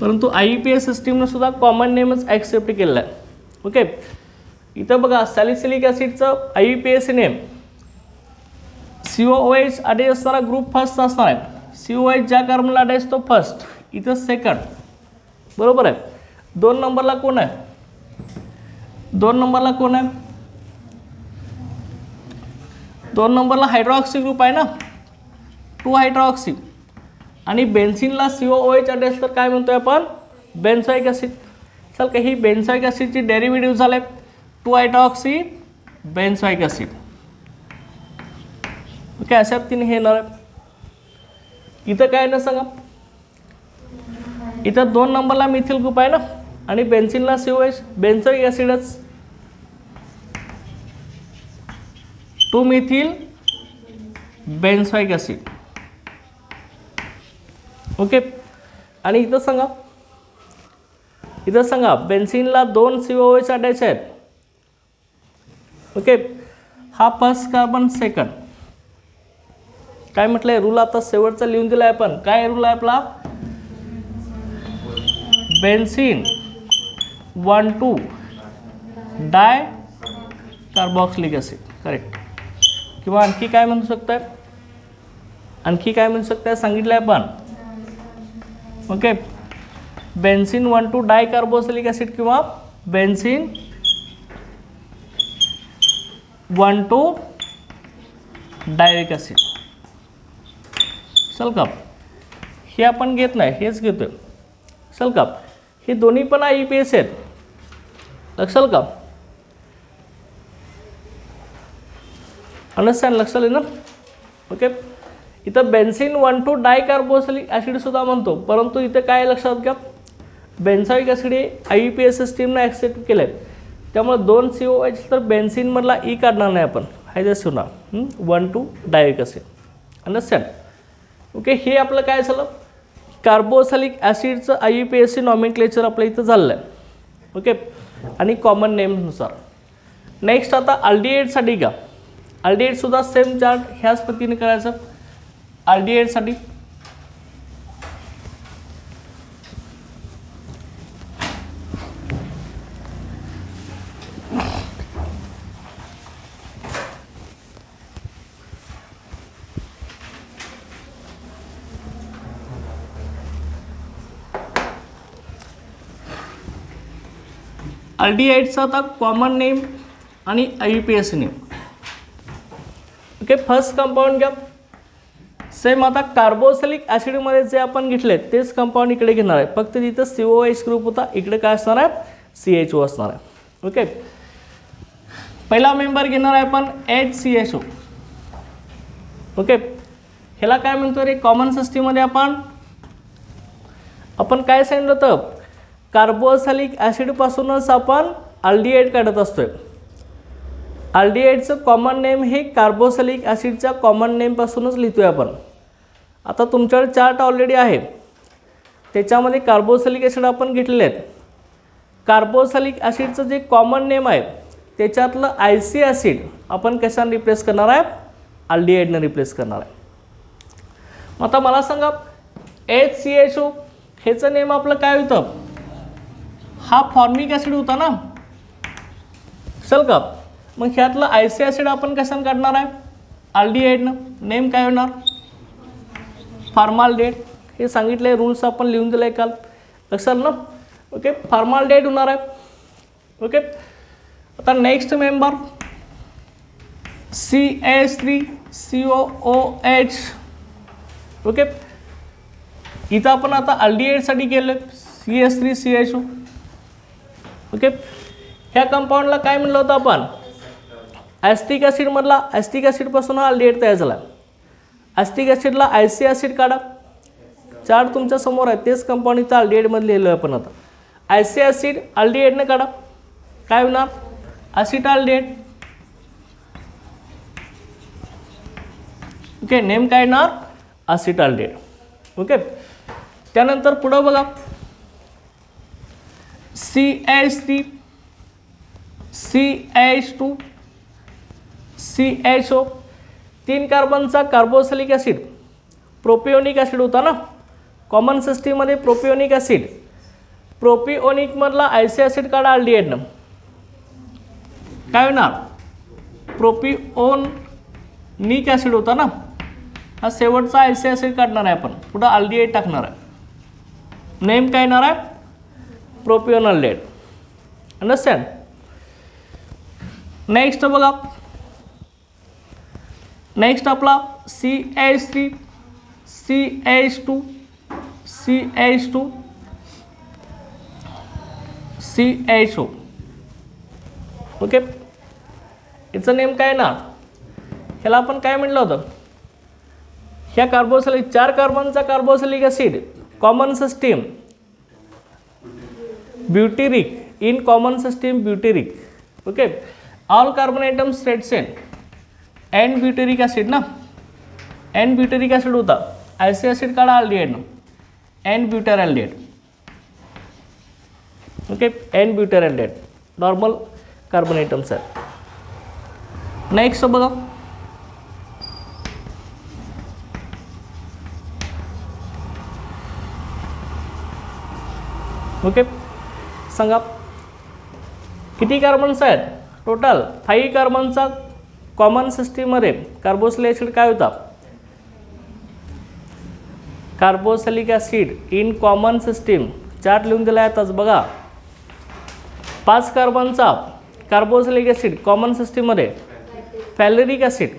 परंतु IUPAC सिस्टीमनं सुद्धा कॉमन नेमच ॲक्सेप्ट केलेला आहे. ओके, इथं बघा सॅलिसिलिक ॲसिडचं IUPAC नेम COOH अटॅच असणारा ग्रुप फर्स्ट असणार आहे. COOH ज्या कार्बनला अटॅच तो फर्स्ट, इथं सेकंड. बरोबर आहे. 2 नंबरला कोण आहे, 2 नंबरला कोण आहे, 2 नंबरला हायड्रॉक्सी ग्रुप आहे ना, 2 हायड्रॉक्सी. आणि बेन्झीनला COOH अटॅच तर काय म्हणतोय आपण, बेन्झोइक ॲसिड. चल का ही बेन्झोइक ॲसिडची डेरिव्हेटिव्ह झाले 2 हायड्रॉक्सी बेन्झोइक ॲसिड. ओके, अशा तीन हे येणार आहे. इथं काय ना सांगा, इथं 2 नंबरला मिथिल ग्रुप आहे ना, आणि बेन्झीनला COOH, बेन्झोइक ॲसिडच, 2 methyl benzoic acid. Okay, आणि इथं सांगा बेन्झीनला 2 COOH अटॅच आहेत. ओके, हा फर्स्ट कार्बन सेकंड. काय म्हटलंय रूल, आता शेवटचा लिहून दिलाय आपण. काय रूल आहे आपला, बेन्झीन 1,2 डाय कार्बोक्सिलिक ॲसिड. करेक्ट. किंवा आणखी काय म्हणू शकताय, सांगितलंय आपण. ओके, बेन्झीन 1,2 डाय कार्बोक्सिलिक ॲसिड किंवा बेन्झीन 1,2 डायरेक्ट ॲसिड. चल का हे आपण घेत नाही, हेच घेतोय. चल का हे दोन्ही पण IUPAC आहेत. लक्षात का, अंडरस्टँड, लक्षात ना. ओके, इथं बेन्झीन 1,2 डाय कार्बोक्सिलिक ॲसिड सुद्धा म्हणतो, परंतु इथं काय लक्षात घ्या, बेन्झोइक ॲसिड हे IUPAC सिस्टीमने ॲक्सेप्ट केलं आहे. त्यामुळे 2 COOH तर बेन्झीनमधला ई काढणार नाही आपण, हायजस्ट होणार 1,2 डायरेक्ट ॲसिड. अंडरस्टँड. ओके, हे आपलं काय झालं, कार्बोक्सिलिक ॲसिडचं IUPAC नॉमेनक्लेचर आपलं इथं झालं आहे. ओके, आणि कॉमन नेमनुसार. नेक्स्ट आता अल्डिहाइडसाठी का, अल्डिहाइडसुद्धा सेम चार्ट ह्याच पद्धतीने करायचं. अल्डिहाइडसाठी अल्डिहाइडचा आता कॉमन नेम आणि IUPAC name. Okay, first compound घ्या. सेम आता कार्बोक्सिलिक ॲसिडमध्ये जे आपण घेतले तेच कंपाऊंड इकडे घेणार आहे, फक्त तिथं COOH ग्रुप होता, इकडे काय असणार आहे, CHO असणार आहे. ओके, पहिला मेंबर घेणार आहे आपण HCHO. ओके, ह्याला काय म्हणतो रे, कॉमन सिस्टीममध्ये आपण काय सांगितलं होतं, कार्बोक्सिलिक ॲसिडपासूनच आपण अल्डिहाइड काढत असतोय. अल्डिहाइडचं कॉमन नेम हे कार्बोक्सिलिक ॲसिडच्या कॉमन नेमपासूनच लिहितोय आपण. आता तुमच्याकडे चार्ट ऑलरेडी आहे, त्याच्यामध्ये कार्बोक्सिलिक ॲसिड आपण घेतलेले आहेत. कार्बोक्सिलिक ॲसिडचं जे कॉमन नेम आहे त्याच्यातलं IC ॲसिड आपण कशाने रिप्लेस करणार आहे, अल्डिहाइडने रिप्लेस करणार आहे. आता मला सांगा HCHO ह्याचं नेम आपलं काय होतं, हा फॉर्मिक ॲसिड होता ना. चल का मग ह्यातलं IC ॲसिड आपण कशाने काढणार आहे, अल्डिहाइडनं. नेम काय होणार, फॉर्माल्डिहाइड. हे सांगितले रूल्स आपण लिहून दिले काल, लक्षात ना. ओके, फॉर्माल्डिहाइड होणार आहे. ओके, आता नेक्स्ट मेंबर CH3COOH. ओके, इथं आपण आता अल्डिहाइडसाठी केलं CH3CHO. ओके, ह्या कंपाऊंडला काय म्हणलं होतं आपण? ॲस्टिक ॲसिडमधला ॲस्टिक ॲसिडपासून हा अल्डिहाइड तयार झाला. ॲस्टिक ॲसिडला आयसी ॲसिड काढा. चार्ट तुमच्या समोर आहे, तेच कंपाऊंड इथं अल्डिहाइडमध्ये लिहिलं आहे आपण. आता आयसी ॲसिड अल्डिहाइडने काढा, काय होणार? ॲसिटाल्डिहाइड. ओके, नेम काय येणार? ॲसिटाल्डिहाइड. ओके, त्यानंतर पुढं बघा, CH3 CH2 CHO, 3 कार्बनचा कार्बोक्सिलिक ॲसिड प्रोपिओनिक ॲसिड होता ना कॉमन सिस्टीममध्ये. प्रोपिओनिक ॲसिड, प्रोपिओनिकमधला आयसी ॲसिड काढा अल्डिहाइडनं, काय होणार? प्रोपिओनिक ॲसिड होता ना, हा शेवटचा आयसी ॲसिड काढणार आहे आपण, पुढं अल्डिहाइड टाकणार आहे. नेम काय येणार आहे? प्रोपिओनल्डिहाइड. अंडरस्टँड? नेक्स्ट बघा, नेक्स्ट आपला CH3 CH2 CH2 CHO. Okay, याचं नेम काय ना? ह्याला आपण काय म्हटलं होतं? ह्या कार्बोक्सिलिक 4 कार्बनचा carboxylic acid common system butyric, in common system butyric. Okay, all carbon atoms straight chain, n butyric acid ना, एन ब्युटेरिक ॲसिड होता, आयसी ॲसिड काढा अल्डिहाइडनं, n butyraldehyde. Okay, n butyraldehyde normal carbon atoms आहेत. Next बघा, okay, सांगा किती carbons आहेत total? 5 कार्बनचा कॉमन सिस्टीममध्ये कार्बोक्सिलिक ॲसिड काय होता? Carboxylic acid in common system, chart लिहून दिला आहे आताच बघा. 5 कार्बनचा कार्बोक्सिलिक ॲसिड कॉमन सिस्टीममध्ये फॅलेरिक ॲसिड.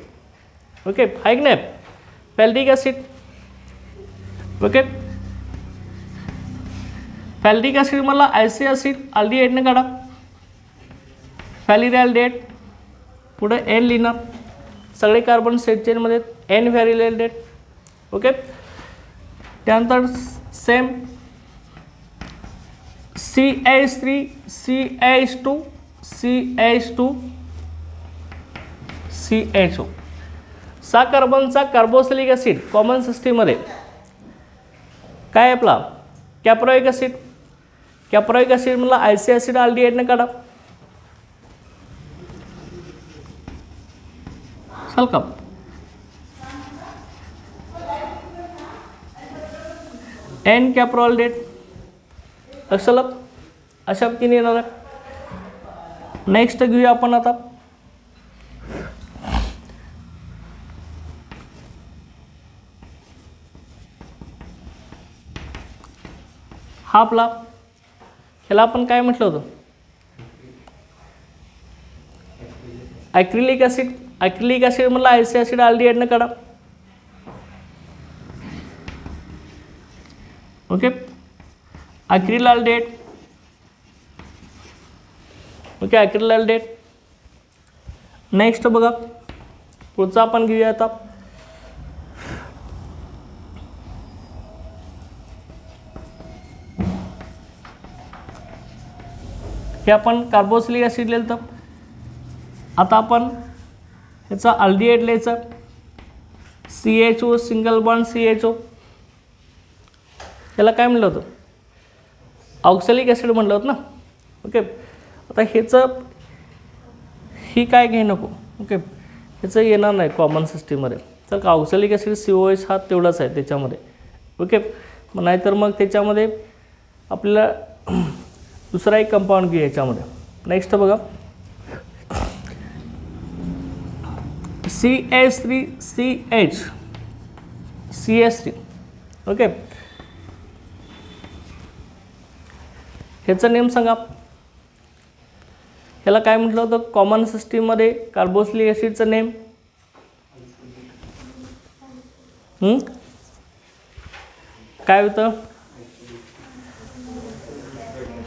ओके, आहे की नाही? Valeric acid. Okay, valeric acid मला आयसी ॲसिड अल्डिहाइडने काढा, फॅलिरॅल्डिहाइड, पुढे एन लिहिणार, सगळे कार्बन स्ट्रेट चेनमध्ये एन फॅलिरॅल्डिहाइड. ओके, त्यानंतर same CH3 CH2 CH2 CHO. 6 कार्बनचा कार्बोक्सिलिक ॲसिड कॉमन सिस्टीममध्ये काय आपला? Caproic acid. कॅप्रोइक ॲसिड मला आयसी ॲसिड अल्डिहाइडने काढा, चाल का? N caproaldehyde. लक्षात अशा पद्धतीने येणार आहे. नेक्स्ट घेऊया आपण आता हा आपला, ह्याला आपण काय म्हटलं होतं? Acrylic acid. ॲक्रिलिक ॲसिड मधला आयसी ॲसिड अल्डिहाइडने काढा. Okay, acryl aldehyde. Okay, acryl aldehyde. Next बघा, पुढचा आपण घेऊया आता हे आपण कार्बोक्सिलिक ॲसिड लिहिलं. तर आता आपण ह्याचा अल्डिहाइड लिहायचा, CHO सिंगल बॉन्ड CHO. याला काय म्हणलं होतं? ऑक्सॅलिक ॲसिड म्हणलं होतं ना. ओके, आता ह्याचं ही काय घे नको. ओके, ह्याचं येणार नाही कॉमन सिस्टीममध्ये. तर का ऑक्सॅलिक ॲसिड COH हा तेवढाच आहे त्याच्यामध्ये. ओके, नाहीतर मग त्याच्यामध्ये आपल्याला दुसरा एक कंपाऊंड घेऊ याच्यामध्ये. नेक्स्ट बघा, CH3CH CH3. ओके, ह्याचं नेम सांगा. ह्याला काय म्हटलं होतं कॉमन सिस्टीममध्ये कार्बोक्सिलिक ॲसिडचं नेम? काय होतं?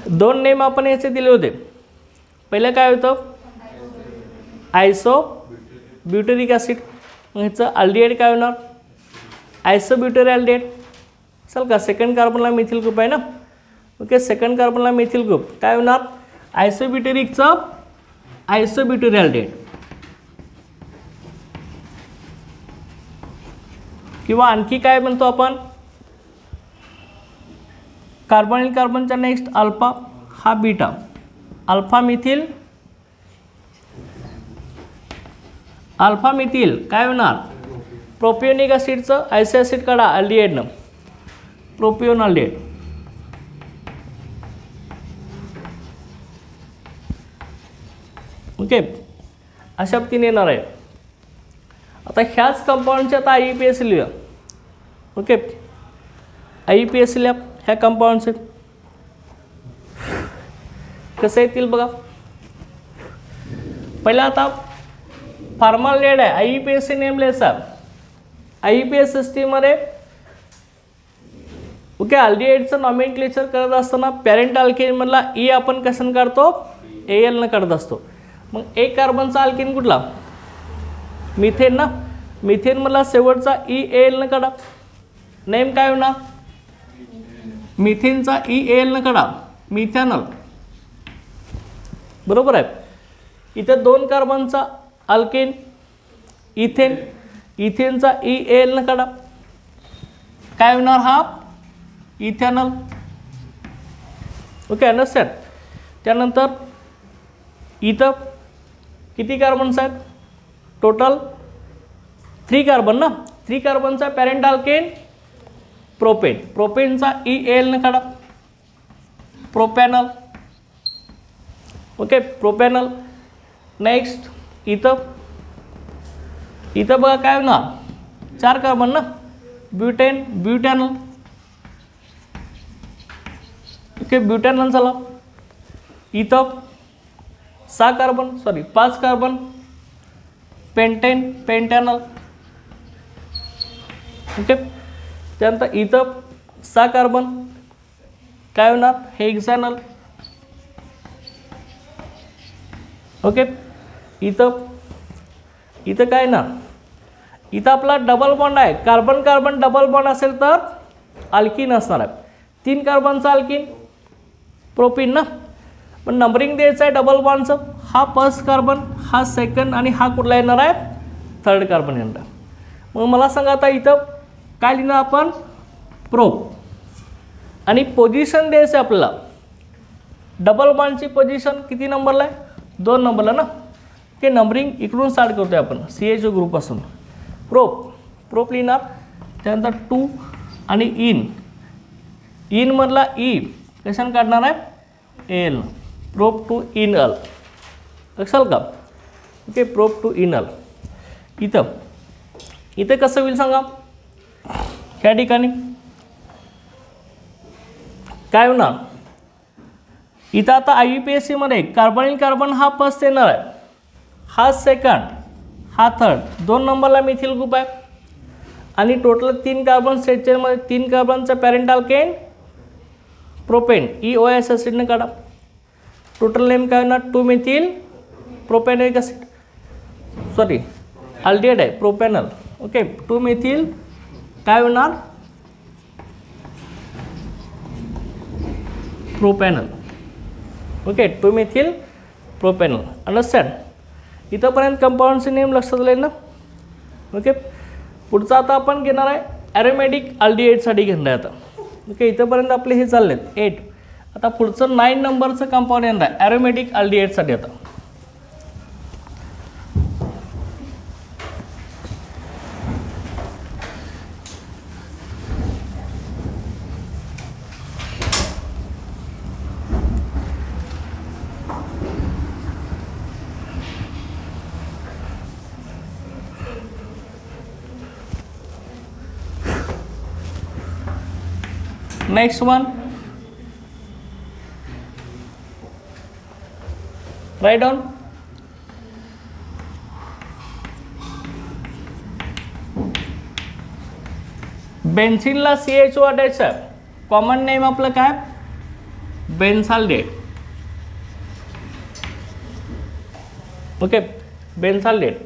दोन नेम आपण याचे दिले होते. पहिलं काय होतं, आयसो ब्युटेरिक ॲसिड. मग ह्याचं अल्डिहाइड काय होणार, आयसोब्युटेरॅल्डिहाइड. चल का सेकंड कार्बनला मिथिल ग्रुप आहे ना. ओके, सेकंड कार्बनला मिथिल ग्रुप काय होणार, आयसोब्युटेरिकचं आयसोब्युटेरॅल्डिहाइड. किंवा आणखी काय म्हणतो आपण, कार्बोनिल कार्बनच्या नेक्स्ट अल्फा हा बीटा, अल्फा मिथिल काय होणार, प्रोपियोनिक ॲसिडचं आयसो ॲसिड काढा अल्डिहाइडनं, प्रोपियोन अल्डिहाइड. ओके, अशा पद्धतीने येणार आहे. आता ह्याच कंपाऊंडचे आता IUPAC लिहूया. ओके, IUPAC लिहा ह्या कंपाऊंडचे. कसं येतील बघा. पहिला आता फॉर्मॅलिटी आहे, IUPAC नेम लिहायचा. IUPAC सिस्टीममध्ये ओके अल्डिहाइडचं नॉमेनक्लेचर करत असताना पॅरेंट अल्केनमधला ई आपण कशानं काढतो, AL न काढत असतो. मग एक कार्बनचा अल्केन कुठला, मिथेन ना. मिथेनमधला शेवटचा EAL न काढा. नेम काय होणार, मिथेनचा EAL न काढा, मिथॅनॉल. बरोबर आहे. इथं दोन कार्बनचा अल्केन इथेन, इथेनचा EAL न काढा, काय होणार हा इथॅनॉल. Okay, understand. त्यानंतर इथं किती कार्बन्स आहेत, टोटल 3 कार्बन ना. 3 कार्बनचा पॅरेंट अल्केन प्रोपेन, प्रोपेनचा EAL न काढा, प्रोपॅनॉल. Okay, propanol. नेक्स्ट इथं बघा काय होणार, 4 कार्बन ना, ब्युटेन, ब्युटॅनॉल. ओके, ब्युटॅनॉल झाला. इथं 5 कार्बन, पेंटेन, पेंटॅनॉल. ओके, त्यानंतर इथं 6 कार्बन काय होणार, हेक्सानॉल. ओके, इथं काय ना, इथं आपला डबल बॉन्ड आहे. कार्बन कार्बन डबल बॉन्ड असेल तर अल्किन असणार आहे. 3 कार्बनचा अल्किन प्रोपिन ना. पण नंबरिंग द्यायचं आहे डबल बॉन्डचं. हा फर्स्ट कार्बन, हा सेकंड आणि हा कुठला येणार आहे, थर्ड कार्बन येणार. मग मला सांगा आता इथं काय लिहिणार आपण, प्रोप. आणि पोझिशन द्यायचं आहे आपल्याला. डबल बॉन्डची पोझिशन किती नंबरला आहे, 2 नंबरला ना. ते नंबरिंग इकडून स्टार्ट करतोय आपण CHO ग्रुपपासून. प्रोप लिहिणार. त्यानंतर 2 आणि इनमधला ई कशाने काढणार आहे, एल. प्रोप टू इनल, लक्षाल का. Okay, prop two enal. इथं कसं होईल सांगा, ह्या ठिकाणी काय होणार, इथं आता IUPAC मध्ये कार्बोनिल कार्बन हा फर्स्ट येणार आहे, हा सेकंड, हा थर्ड. 2 नंबरला मिथिल ग्रुप आहे. आणि टोटल 3 कार्बन स्ट्रक्चरमध्ये 3 कार्बनचा पॅरेंट अल्केन प्रोपेन, EOS ॲसिडने काढा. टोटल नेम काय होणार, 2 मिथिल प्रोपॅनिक ॲसिड, सॉरी अल्डिहाइड आहे, प्रोपॅनॉल. ओके, 2 मिथिल काय होणार, propanol. Okay, 2 methyl propanol. Understand. इथंपर्यंत कंपाऊंडचे नेम लक्षात आले ना. ओके, पुढचा आता आपण घेणार आहे ॲरोमॅटिक अल्डिहाइडसाठी घेणार आहे आता. ओके, इथंपर्यंत आपले हे चालले आहेत 8. आता पुढचं 9 नंबरचं कंपाऊंड येणार आहे ॲरोमॅटिक अल्डिहाइडसाठी. आता next one, write down बेन्झिनला CHO अटॅच आहे. कॉमन नेम आपलं काय, बेन्झाल्डेट. Okay, benzaldehyde.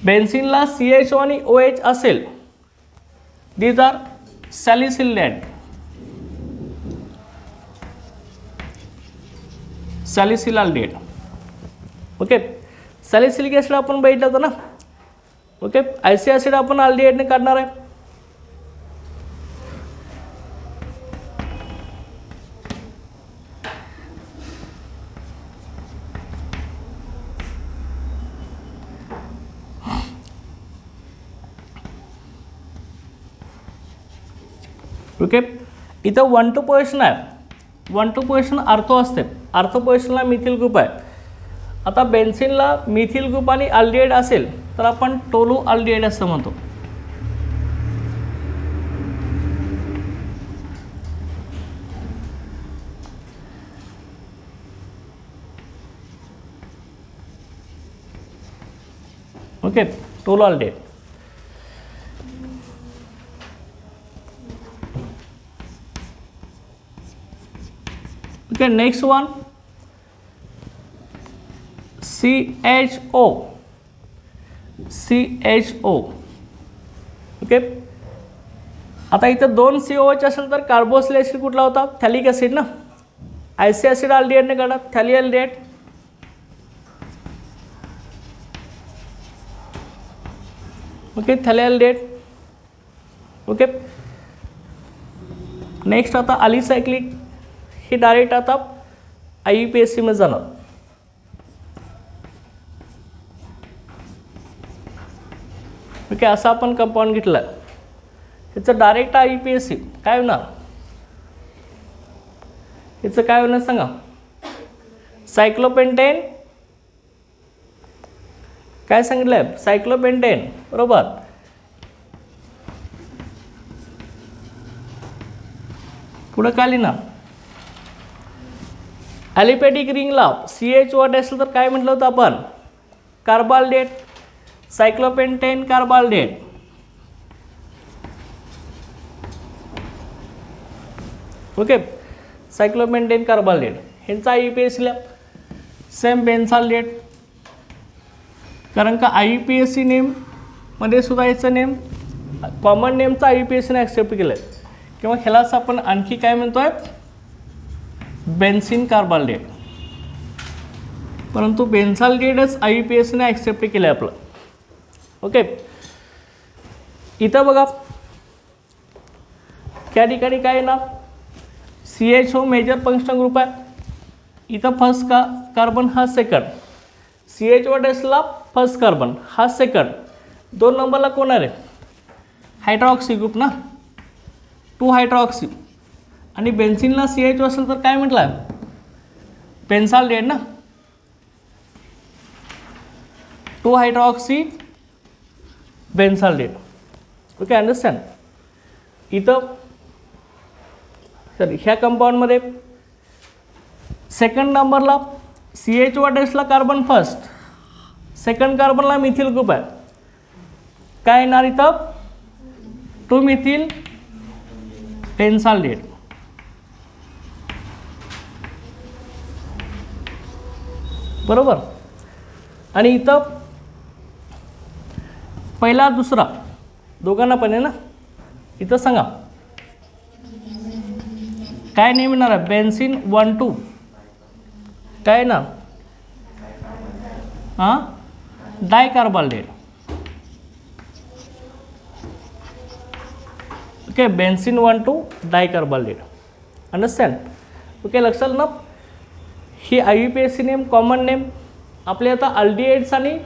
बेन्झिनला CHO आणि OH असेल, these are salicylate. Salicylaldehyde. Okay, salicylic acid आपण बघितलं होतं ना. ओके, आयसी ॲसिड आपण अल्डिहाइडने काढणार आहे. ओके, इथं 1-2 पोझिशन आहे. 1-2 पोझिशन आर्थो असते. आर्थो पोझिशनला मिथिल ग्रुप आहे. आता बेन्झिनला मिथिल ग्रुप आणि अल्डिहाइड असेल तर आपण टोलू अल्डिहाइड असं म्हणतो. Okay, tolu aldehyde. Okay, next one CHO. CHO. Okay, आता इथं 2 COH असेल तर कार्बोक्सिलिक ॲसिड कुठला होता? थॅलिक ॲसिड ना. आयसी ॲसिड अल्डिहाइडने काढा, थॅलिअल्डिहाइड. ओके, थॅलिअल्डिहाइड. ओके, नेक्स्ट आता अलिसायक्लिक. हे डायरेक्ट आता IUPAC मध्ये जाणार. ओके, असा आपण कंपाऊंड घेतला. ह्याचं डायरेक्ट IUPAC काय होणार? ह्याचं काय होणार सांगा? सायक्लोपेंटेन. काय सांगितलंय? सायक्लोपेंटेन, बरोबर. पुढं काय लिहिणार? ॲलिपॅटिक रिंगला CHO असेल तर काय म्हटलं होतं आपण? कार्बाल्डेट. सायक्लोपेंटेन कार्बाल्डेट. ओके, सायक्लोपेंटेन कार्बाल्डेट. ह्यांचा IUPAC ला सेम बेन्झाल्डेट. कारण का IUPAC नेम मध्ये सुद्धा याचं नेम कॉमन नेमचा IUPAC ने ॲक्सेप्ट केलं आहे. किंवा ह्यालाच आपण आणखी काय म्हणतोय? बेन्झीन कार्बाल्डेट. परंतु बेन्झाल्डेटच IUPAC ने ॲक्सेप्ट केलं आहे आपलं. ओके, इथं बघा त्या ठिकाणी काय येणार? CHO मेजर फंक्शनल ग्रुप आहे. इथं फर्स्ट कार्बन हा सेकंड. CHO ला फर्स्ट कार्बन हा सेकंड. 2 नंबरला कोण आहे? हायड्रॉक्सी ग्रुप ना, 2 हायड्रॉक्सी. आणि बेन्झिनला CHO असेल तर काय म्हटलं आहे? बेन्झाल्डेट ना, 2 हायड्रॉक्सी बेन्झाल्डेट. Okay, understand. इथं तर ह्या कंपाऊंडमध्ये सेकंड नंबरला CHO ला कार्बन फर्स्ट, सेकंड कार्बनला मिथिल ग्रुप आहे. काय येणार इथं? 2 मिथिल बेन्झाल्डेट. बरोबर. आणि इथं पहिला दुसरा दोघांना पण आहे ना. इथं सांगा काय नेम येणार आहे? बेन्झीन 1-2 काय ना? हां, dicarbaldehyde. Okay, benzene 1-2 dicarbaldehyde. Understand. Okay, लक्षात ना. ही IUPAC नेम कॉमन नेम आपले आता अल्डिहाइड्स आणि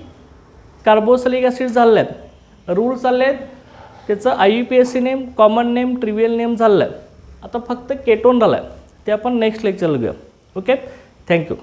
कार्बोक्सिलिक ॲसिड झालेले आहेत. रूल चालले आहेत. त्याचं IUPAC name common name trivial name झालेलं आहे. आता फक्त केटोन झालं आहे. ते आपण नेक्स्ट लेक्चरला घेऊ. Okay, thank you.